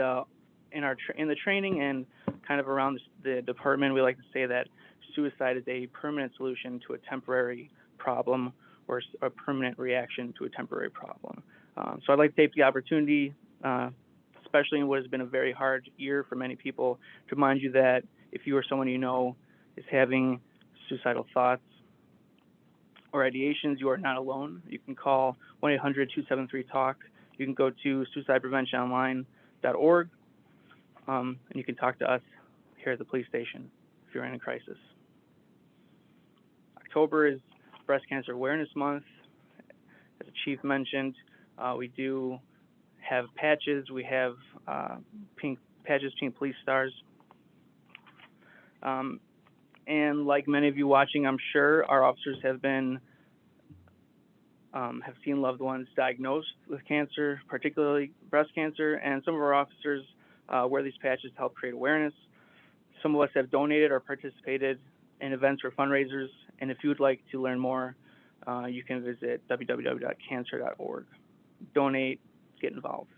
in the training and kind of around the department, we like to say that suicide is a permanent solution to a temporary problem, or a permanent reaction to a temporary problem. So I'd like to take the opportunity, especially in what has been a very hard year for many people, to remind you that if you or someone you know is having suicidal thoughts or ideations, you are not alone. You can call 1-800-273-TALK. You can go to suicidepreventiononline.org, and you can talk to us here at the police station if you're in a crisis. October is Breast Cancer Awareness Month. As the chief mentioned, we do have patches. We have pink patches, pink police stars. And like many of you watching, I'm sure our officers have seen loved ones diagnosed with cancer, particularly breast cancer, and some of our officers wear these patches to help create awareness. Some of us have donated or participated in events or fundraisers, and if you would like to learn more, you can visit www.cancer.org. Donate, get involved.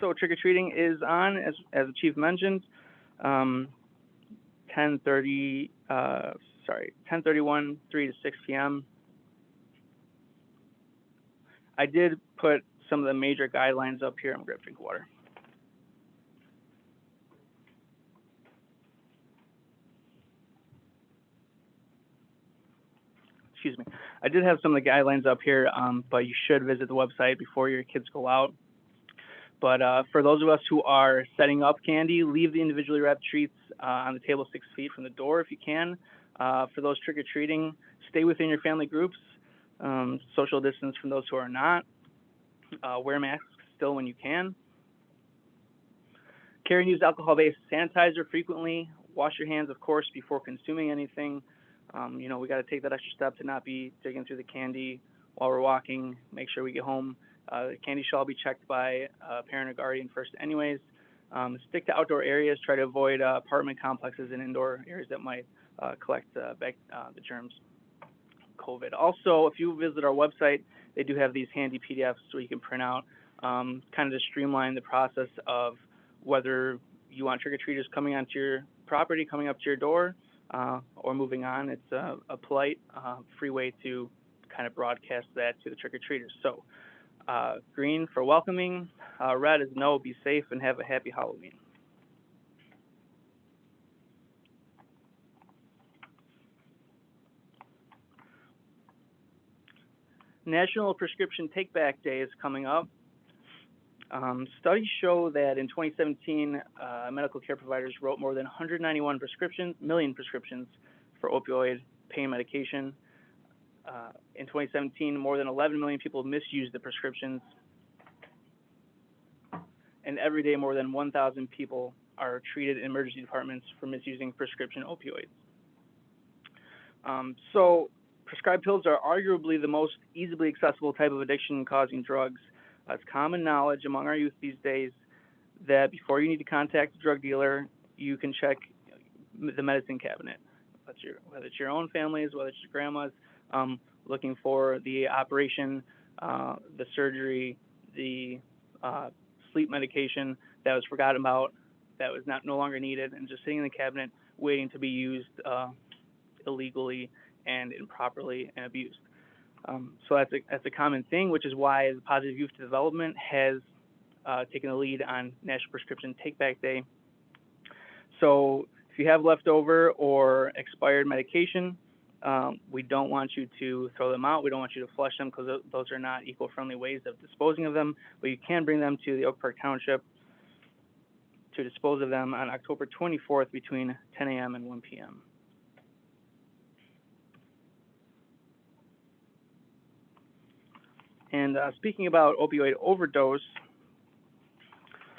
So trick-or-treating is on, as the chief mentioned, 10:31, 3 to 6 p.m. I did put some of the major guidelines up here. I'm going to grab a drink of water. Excuse me. I did have some of the guidelines up here, but you should visit the website before your kids go out. But for those of us who are setting up candy, leave the individually wrapped treats on the table 6 feet from the door if you can. For those trick-or-treating, stay within your family groups, social distance from those who are not. Wear masks still when you can. Carry and use alcohol-based sanitizer frequently. Wash your hands, of course, before consuming anything. We got to take that extra step to not be digging through the candy while we're walking. Make sure we get home. The candy shall be checked by a parent or guardian first anyways. Stick to outdoor areas. Try to avoid apartment complexes and indoor areas that might collect the germs, COVID. Also, if you visit our website, they do have these handy PDFs so you can print out, kind of to streamline the process of whether you want trick-or-treaters coming onto your property, coming up to your door, or moving on. It's a polite, free way to kind of broadcast that to the trick-or-treaters. So green for welcoming, red is no, be safe, and have a happy Halloween. National Prescription Take-Back Day is coming up. Studies show that in 2017, medical care providers wrote more than 191 million prescriptions for opioid pain medication. In 2017, more than 11 million people misused the prescriptions. And every day, more than 1,000 people are treated in emergency departments for misusing prescription opioids. So prescribed pills are arguably the most easily accessible type of addiction-causing drugs. It's common knowledge among our youth these days that before you need to contact a drug dealer, you can check the medicine cabinet. Whether it's your own family's, whether it's your grandma's, looking for the operation, the surgery, the sleep medication that was forgotten about that was no longer needed and just sitting in the cabinet waiting to be used illegally and improperly and abused. So that's a common thing, which is why the Positive Youth Development has taken the lead on National Prescription Take Back Day. So if you have leftover or expired medication, we don't want you to throw them out. We don't want you to flush them because those are not eco-friendly ways of disposing of them. But you can bring them to the Oak Park Township to dispose of them on October 24th between 10 a.m. and 1 p.m. And speaking about opioid overdose,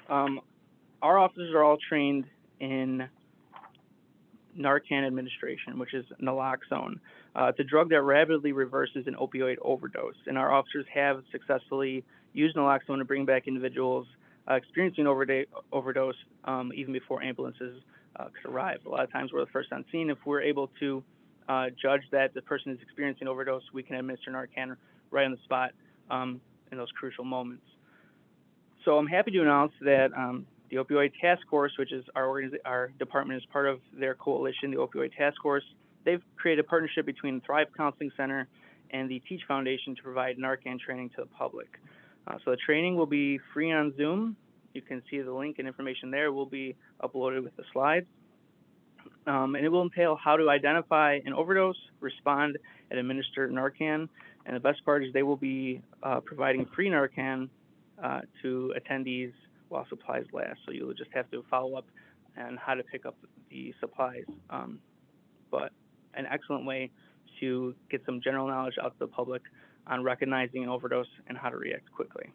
our officers are all trained in Narcan administration, which is naloxone. It's a drug that rapidly reverses an opioid overdose, and our officers have successfully used naloxone to bring back individuals experiencing overdose even before ambulances could arrive. A lot of times we're the first on scene. If we're able to judge that the person is experiencing overdose, we can administer Narcan right on the spot in those crucial moments. So I'm happy to announce that the Opioid Task Force, which is our department is part of their coalition, the Opioid Task Force, they've created a partnership between Thrive Counseling Center and the Teach Foundation to provide Narcan training to the public. So the training will be free on Zoom. You can see the link and information there will be uploaded with the slides. And it will entail how to identify an overdose, respond, and administer Narcan. And the best part is they will be providing free Narcan to attendees while supplies last. So you'll just have to follow up on how to pick up the supplies. But an excellent way to get some general knowledge out to the public on recognizing an overdose and how to react quickly.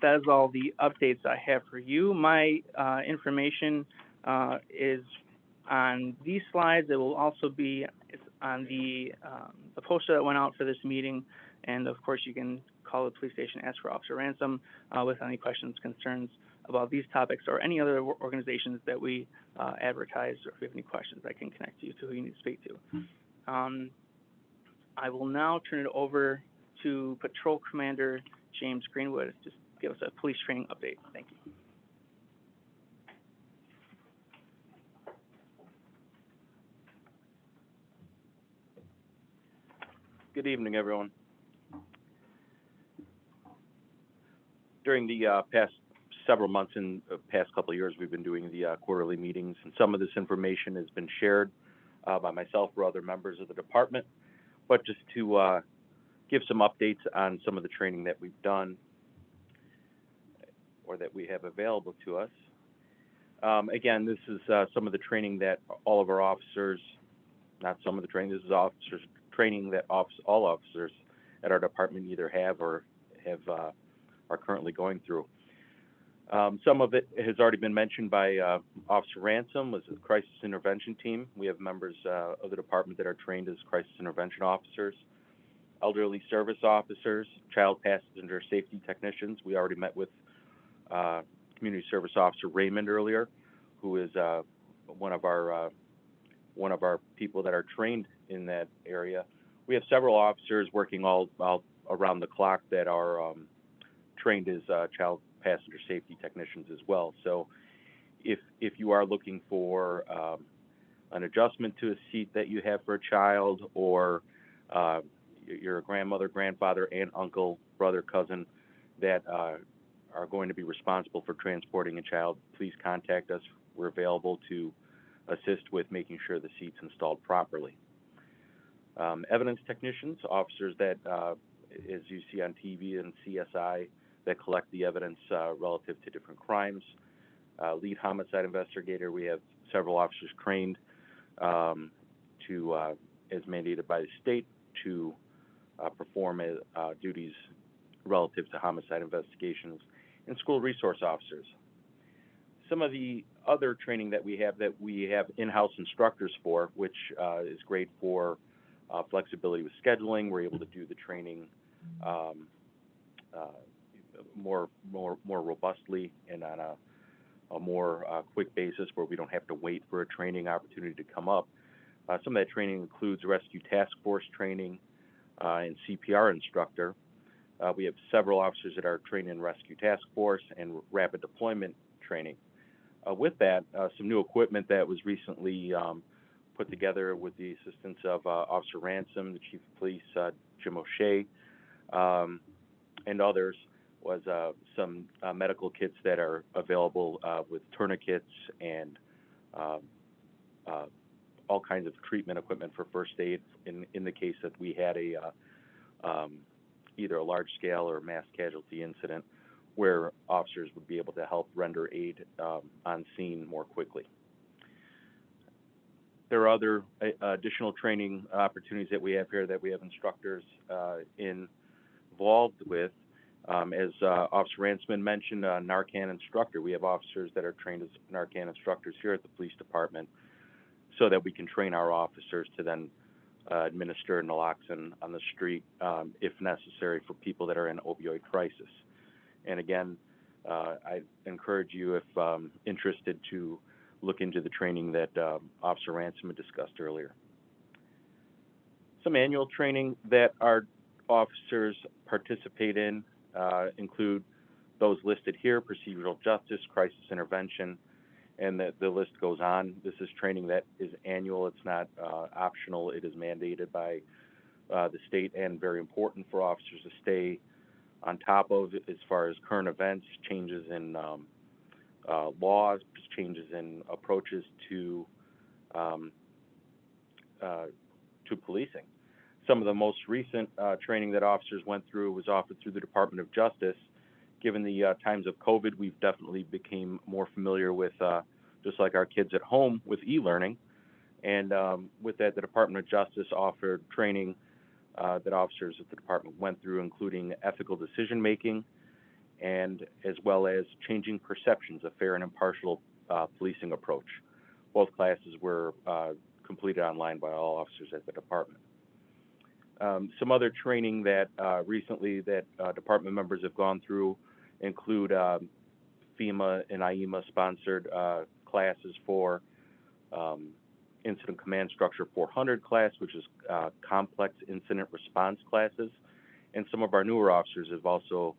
That is all the updates I have for you. My information is on these slides. It will also be on the poster that went out for this meeting. And of course, you can call the police station, ask for Officer Ransom with any questions, concerns about these topics or any other organizations that we advertise, or if you have any questions, I can connect you to who you need to speak to. I will now turn it over to Patrol Commander James Greenwood to give us a police training update. Thank you. Good evening, everyone. During the past several months and past couple of years, we've been doing the quarterly meetings, and some of this information has been shared by myself or other members of the department. But just to give some updates on some of the training that we've done or that we have available to us. Again, this is some of the training that all of our officers, not some of the training, this is officers training that all officers at our department either have or are currently going through. Some of it has already been mentioned by Officer Ransom, was the crisis intervention team. We have members of the department that are trained as crisis intervention officers, elderly service officers, child passenger safety technicians. We already met with Community Service Officer Raymond earlier, who is one of our people that are trained in that area. We have several officers working all around the clock that are trained as child passenger safety technicians as well. So if you are looking for an adjustment to a seat that you have for a child, or you're a grandmother, grandfather, aunt, uncle, brother, cousin that are going to be responsible for transporting a child, please contact us. We're available to assist with making sure the seat's installed properly. Evidence technicians, officers that, as you see on TV and CSI, that collect the evidence relative to different crimes. Lead homicide investigator, we have several officers trained as mandated by the state, to perform duties relative to homicide investigations, and school resource officers. Some of the other training that we have in-house instructors for, which is great for flexibility with scheduling. We're able to do the training more robustly and on a more quick basis, where we don't have to wait for a training opportunity to come up. Some of that training includes rescue task force training and CPR instructor. We have several officers that are trained in Rescue Task Force and Rapid Deployment training. With that, some new equipment that was recently put together with the assistance of Officer Ransom, the Chief of Police, Jim O'Shea, and others, was some medical kits that are available with tourniquets and all kinds of treatment equipment for first aid in the case that we had either a large scale or mass casualty incident where officers would be able to help render aid on scene more quickly. There are other additional training opportunities that we have here that we have instructors involved with. As Officer Ransman mentioned, Narcan instructor. We have officers that are trained as Narcan instructors here at the police department so that we can train our officers to then administer naloxone on the street if necessary for people that are in opioid crisis. And again, I encourage you, if interested, to look into the training that Officer Ransom had discussed earlier. Some annual training that our officers participate in include those listed here: procedural justice, crisis intervention, and the list goes on. This is training that is annual. It's not optional. It is mandated by the state and very important for officers to stay on top of as far as current events, changes in laws, changes in approaches to policing. Some of the most recent training that officers went through was offered through the Department of Justice. Given the times of COVID, we've definitely became more familiar with, just like our kids at home, with e-learning. And with that, the Department of Justice offered training that officers at the department went through, including ethical decision-making, and as well as changing perceptions, a fair and impartial policing approach. Both classes were completed online by all officers at the department. Some other training that recently that department members have gone through include FEMA and IEMA sponsored classes for Incident Command Structure 400 class, which is complex incident response classes. And some of our newer officers have also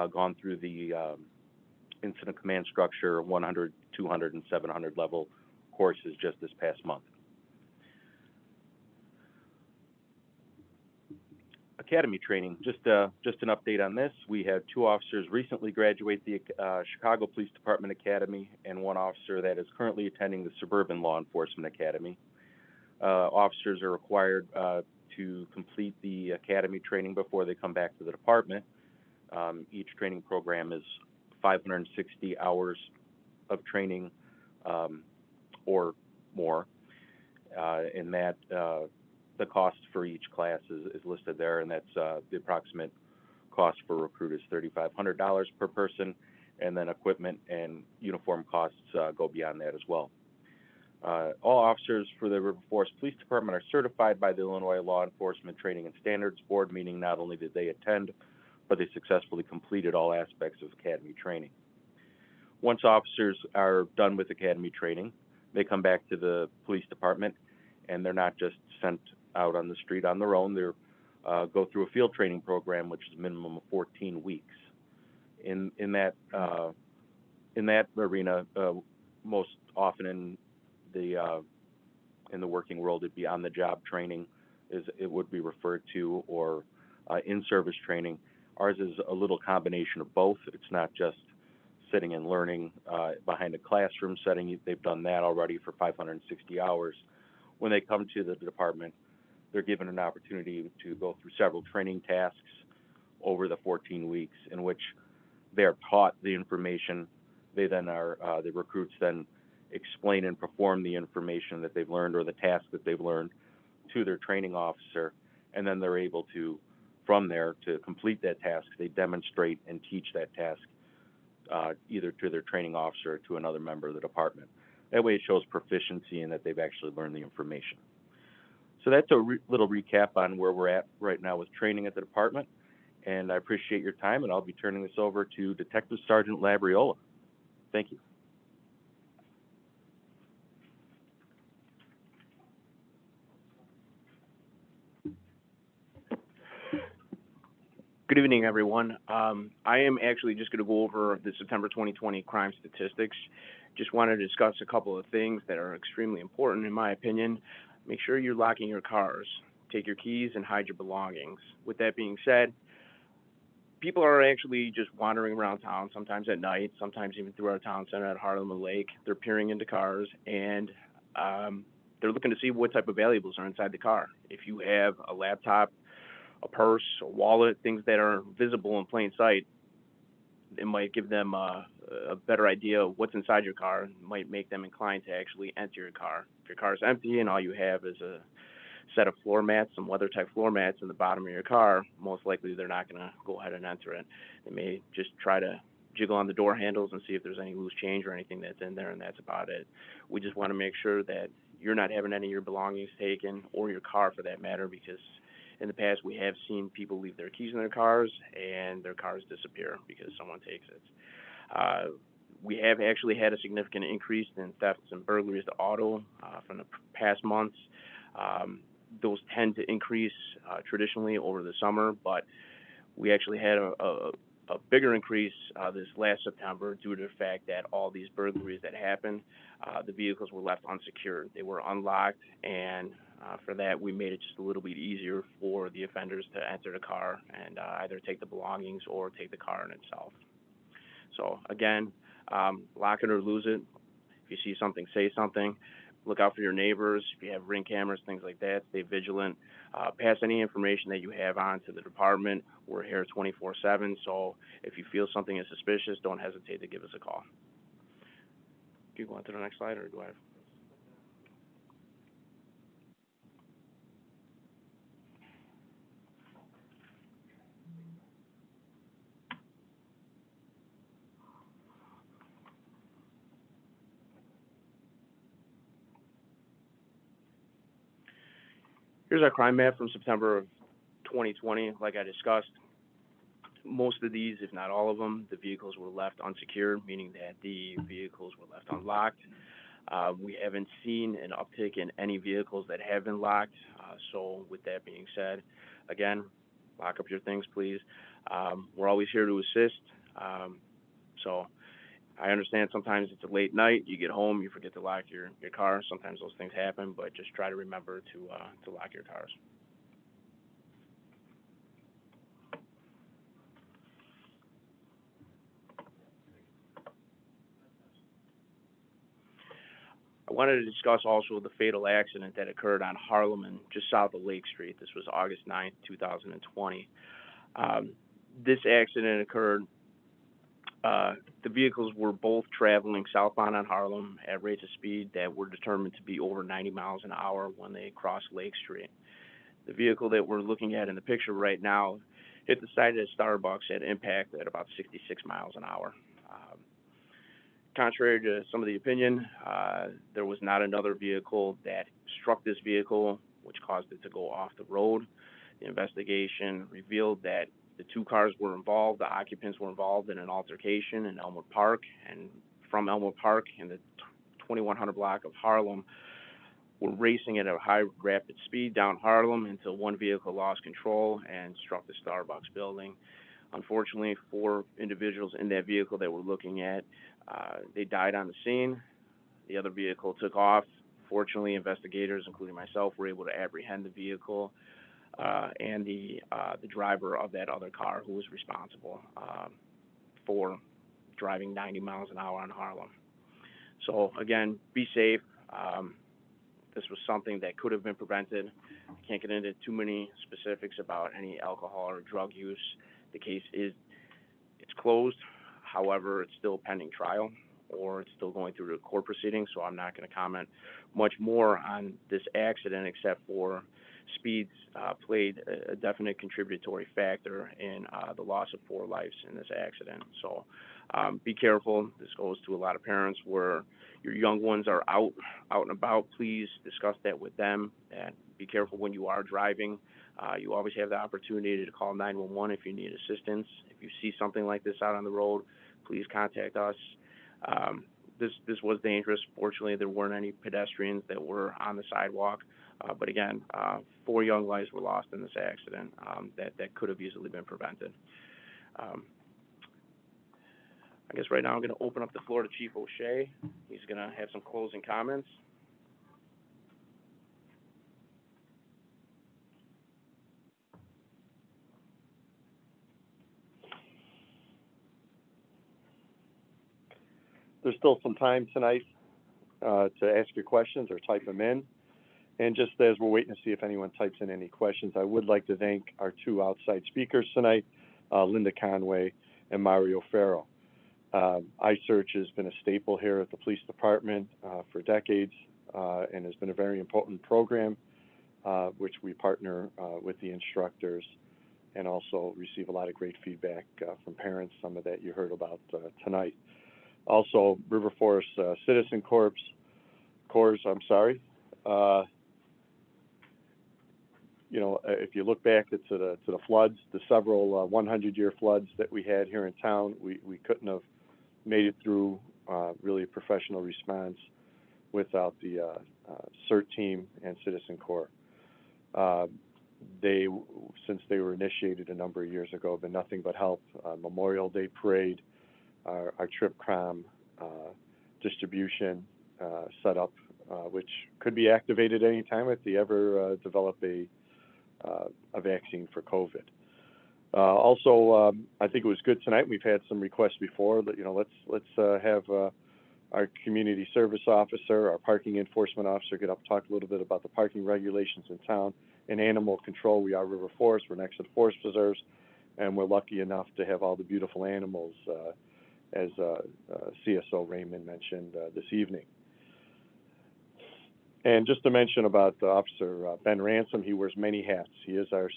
gone through the Incident Command Structure 100, 200, and 700 level courses just this past month. Academy training, just an update on this. We had 2 officers recently graduate the Chicago Police Department Academy, and 1 officer that is currently attending the Suburban Law Enforcement Academy. Officers are required to complete the academy training before they come back to the department. Each training program is 560 hours of training or more, and that the cost for each class is listed there, and that's the approximate cost for recruit is $3,500 per person, and then equipment and uniform costs go beyond that as well. All officers for the River Forest Police Department are certified by the Illinois Law Enforcement Training and Standards Board, meaning not only did they attend, but they successfully completed all aspects of academy training. Once officers are done with academy training, they come back to the police department, and they're not just sent out on the street on their own. They go through a field training program, which is a minimum of 14 weeks. In that arena, most often in the working world, it'd be on-the-job training, as it would be referred to, or in-service training. Ours is a little combination of both. It's not just sitting and learning behind a classroom setting. They've done that already for 560 hours. When they come to the department, they're given an opportunity to go through several training tasks over the 14 weeks in which they are taught the information. They then are, the recruits then explain and perform the information that they've learned or the task that they've learned to their training officer, and then they're able to, from there, to complete that task, they demonstrate and teach that task either to their training officer or to another member of the department. That way it shows proficiency in that they've actually learned the information. So that's a little recap on where we're at right now with training at the department, and I appreciate your time, and I'll be turning this over to Detective Sergeant Labriola. Thank you. Good Good evening, everyone. I am actually just going to go over the September 2020 crime statistics. Just wanted to discuss a couple of things that are extremely important in my opinion. Make sure you're locking your cars. Take your keys and hide your belongings. With that being said, people are actually just wandering around town, sometimes at night, sometimes even through our town center at Harlem and Lake. They're peering into cars and they're looking to see what type of valuables are inside the car. If you have a laptop, a purse, a wallet, things that are visible in plain sight, it might give them a better idea of what's inside your car. It might make them inclined to actually enter your car. If your car is empty and all you have is a set of floor mats, some weather type floor mats in the bottom of your car, most likely they're not going to go ahead and enter it. They may just try to jiggle on the door handles and see if there's any loose change or anything that's in there, and that's about it. We just want to make sure that you're not having any of your belongings taken, or your car for that matter, because in the past we have seen people leave their keys in their cars and their cars disappear because someone takes it. We have actually had a significant increase in thefts and burglaries to auto from the past months. Those tend to increase traditionally over the summer, but we actually had a bigger increase this last September due to the fact that all these burglaries that happened, the vehicles were left unsecured. They were unlocked, and for that we made it just a little bit easier for the offenders to enter the car and either take the belongings or take the car in itself. So again, lock it or lose it. If you see something, say something. Look out for your neighbors. If you have Ring cameras, things like that, stay vigilant. Pass any information that you have on to the department. We're here 24/7, so if you feel something is suspicious, don't hesitate to give us a call. Can you go on to the next slide, or do I have? Here's our crime map from September of 2020. Like I discussed, most of these, if not all of them, the vehicles were left unsecured, meaning that the vehicles were left unlocked. We haven't seen an uptick in any vehicles that have been locked. So with that being said, again, lock up your things, please. We're always here to assist. So I understand sometimes it's a late night, you get home, you forget to lock your car. Sometimes those things happen, but just try to remember to lock your cars. I wanted to discuss also the fatal accident that occurred on Harlem and just south of Lake Street. This was August 9th, 2020. This accident occurred. The vehicles were both traveling southbound on Harlem at rates of speed that were determined to be over 90 miles an hour when they crossed Lake Street. The vehicle that we're looking at in the picture right now hit the side of the Starbucks at impact at about 66 miles an hour. Contrary to some of the opinion, there was not another vehicle that struck this vehicle, which caused it to go off the road. The investigation revealed that the two cars were involved. The occupants were involved in an altercation in Elmwood Park, and from Elmwood Park in the 2100 block of Harlem, were racing at a high rapid speed down Harlem until one vehicle lost control and struck the Starbucks building. Unfortunately, 4 individuals in that vehicle that we're looking at, they died on the scene. The other vehicle took off. Fortunately, investigators, including myself, were able to apprehend the vehicle and the driver of that other car who was responsible for driving 90 miles an hour on Harlem. So again, be safe. This was something that could have been prevented. I can't get into too many specifics about any alcohol or drug use. The case it's closed. However, it's still pending trial, or it's still going through the court proceedings, so I'm not going to comment much more on this accident except for speeds played a definite contributory factor in the loss of 4 lives in this accident. So be careful. This goes to a lot of parents where your young ones are out and about. Please discuss that with them, and be careful when you are driving. You always have the opportunity to call 911 if you need assistance. If you see something like this out on the road, please contact us. This was dangerous. Fortunately, there weren't any pedestrians that were on the sidewalk. But again, 4 young lives were lost in this accident that could have easily been prevented. I guess right now I'm going to open up the floor to Chief O'Shea. He's going to have some closing comments. There's still some time tonight to ask your questions or type them in. And just as we're waiting to see if anyone types in any questions, I would like to thank our 2 outside speakers tonight, Linda Conway and Mario Farrow. ISearch has been a staple here at the police department for decades and has been a very important program which we partner with the instructors and also receive a lot of great feedback from parents, some of that you heard about tonight. Also, River Forest Citizen Corps, you know, if you look back to the floods, the several 100-year floods that we had here in town, we couldn't have made it through really a professional response without the CERT team and Citizen Corps. Since they were initiated a number of years ago, have been nothing but help. Memorial Day Parade, our trip crom distribution setup, which could be activated anytime if they ever develop a vaccine for COVID. Also, I think it was good tonight. We've had some requests before that, you know, let's have our community service officer, our parking enforcement officer get up, talk a little bit about the parking regulations in town and animal control. We are River Forest. We're next to the forest preserves, and we're lucky enough to have all the beautiful animals, as CSO Raymond mentioned this evening. And just to mention about Officer Ben Ransom, he wears many hats. He is our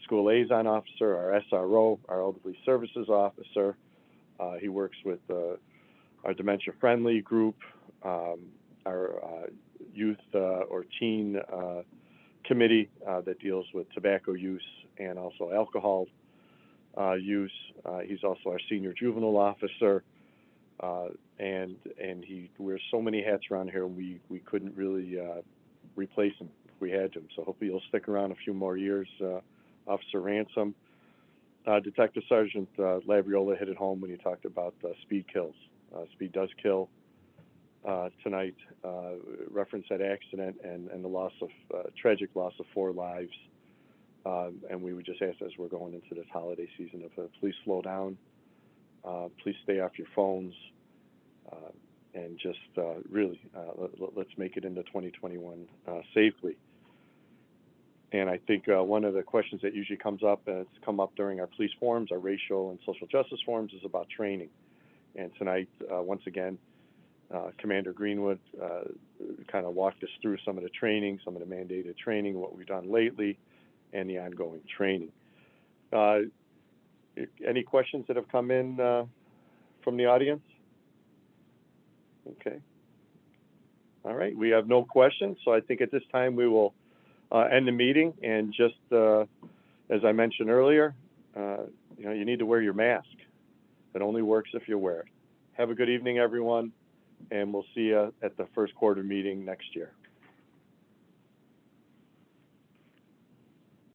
school liaison officer, our SRO, our elderly services officer. He works with our dementia-friendly group, our youth or teen committee that deals with tobacco use and also alcohol use. He's also our senior juvenile officer, and he wears so many hats around here. We couldn't really replace him if we had to. So hopefully he'll stick around a few more years, Officer Ransom. Detective Sergeant Labriola hit it home when he talked about speed kills. Speed does kill. Tonight, referenced that accident and the loss of tragic loss of 4 lives. And we would just ask, as we're going into this holiday season, if please slow down, please stay off your phones, and just really let's make it into 2021 safely. And I think one of the questions that usually comes up, and it's come up during our police forums, our racial and social justice forums, is about training. And tonight, once again, Commander Greenwood kind of walked us through some of the training, some of the mandated training, what we've done lately, and the ongoing training. Any questions that have come in from the audience? Okay. All right, we have no questions, so I think at this time we will end the meeting. And just as I mentioned earlier, you know, you need to wear your mask. It only works if you wear it. Have a good evening, everyone, and we'll see you at the first quarter meeting next year.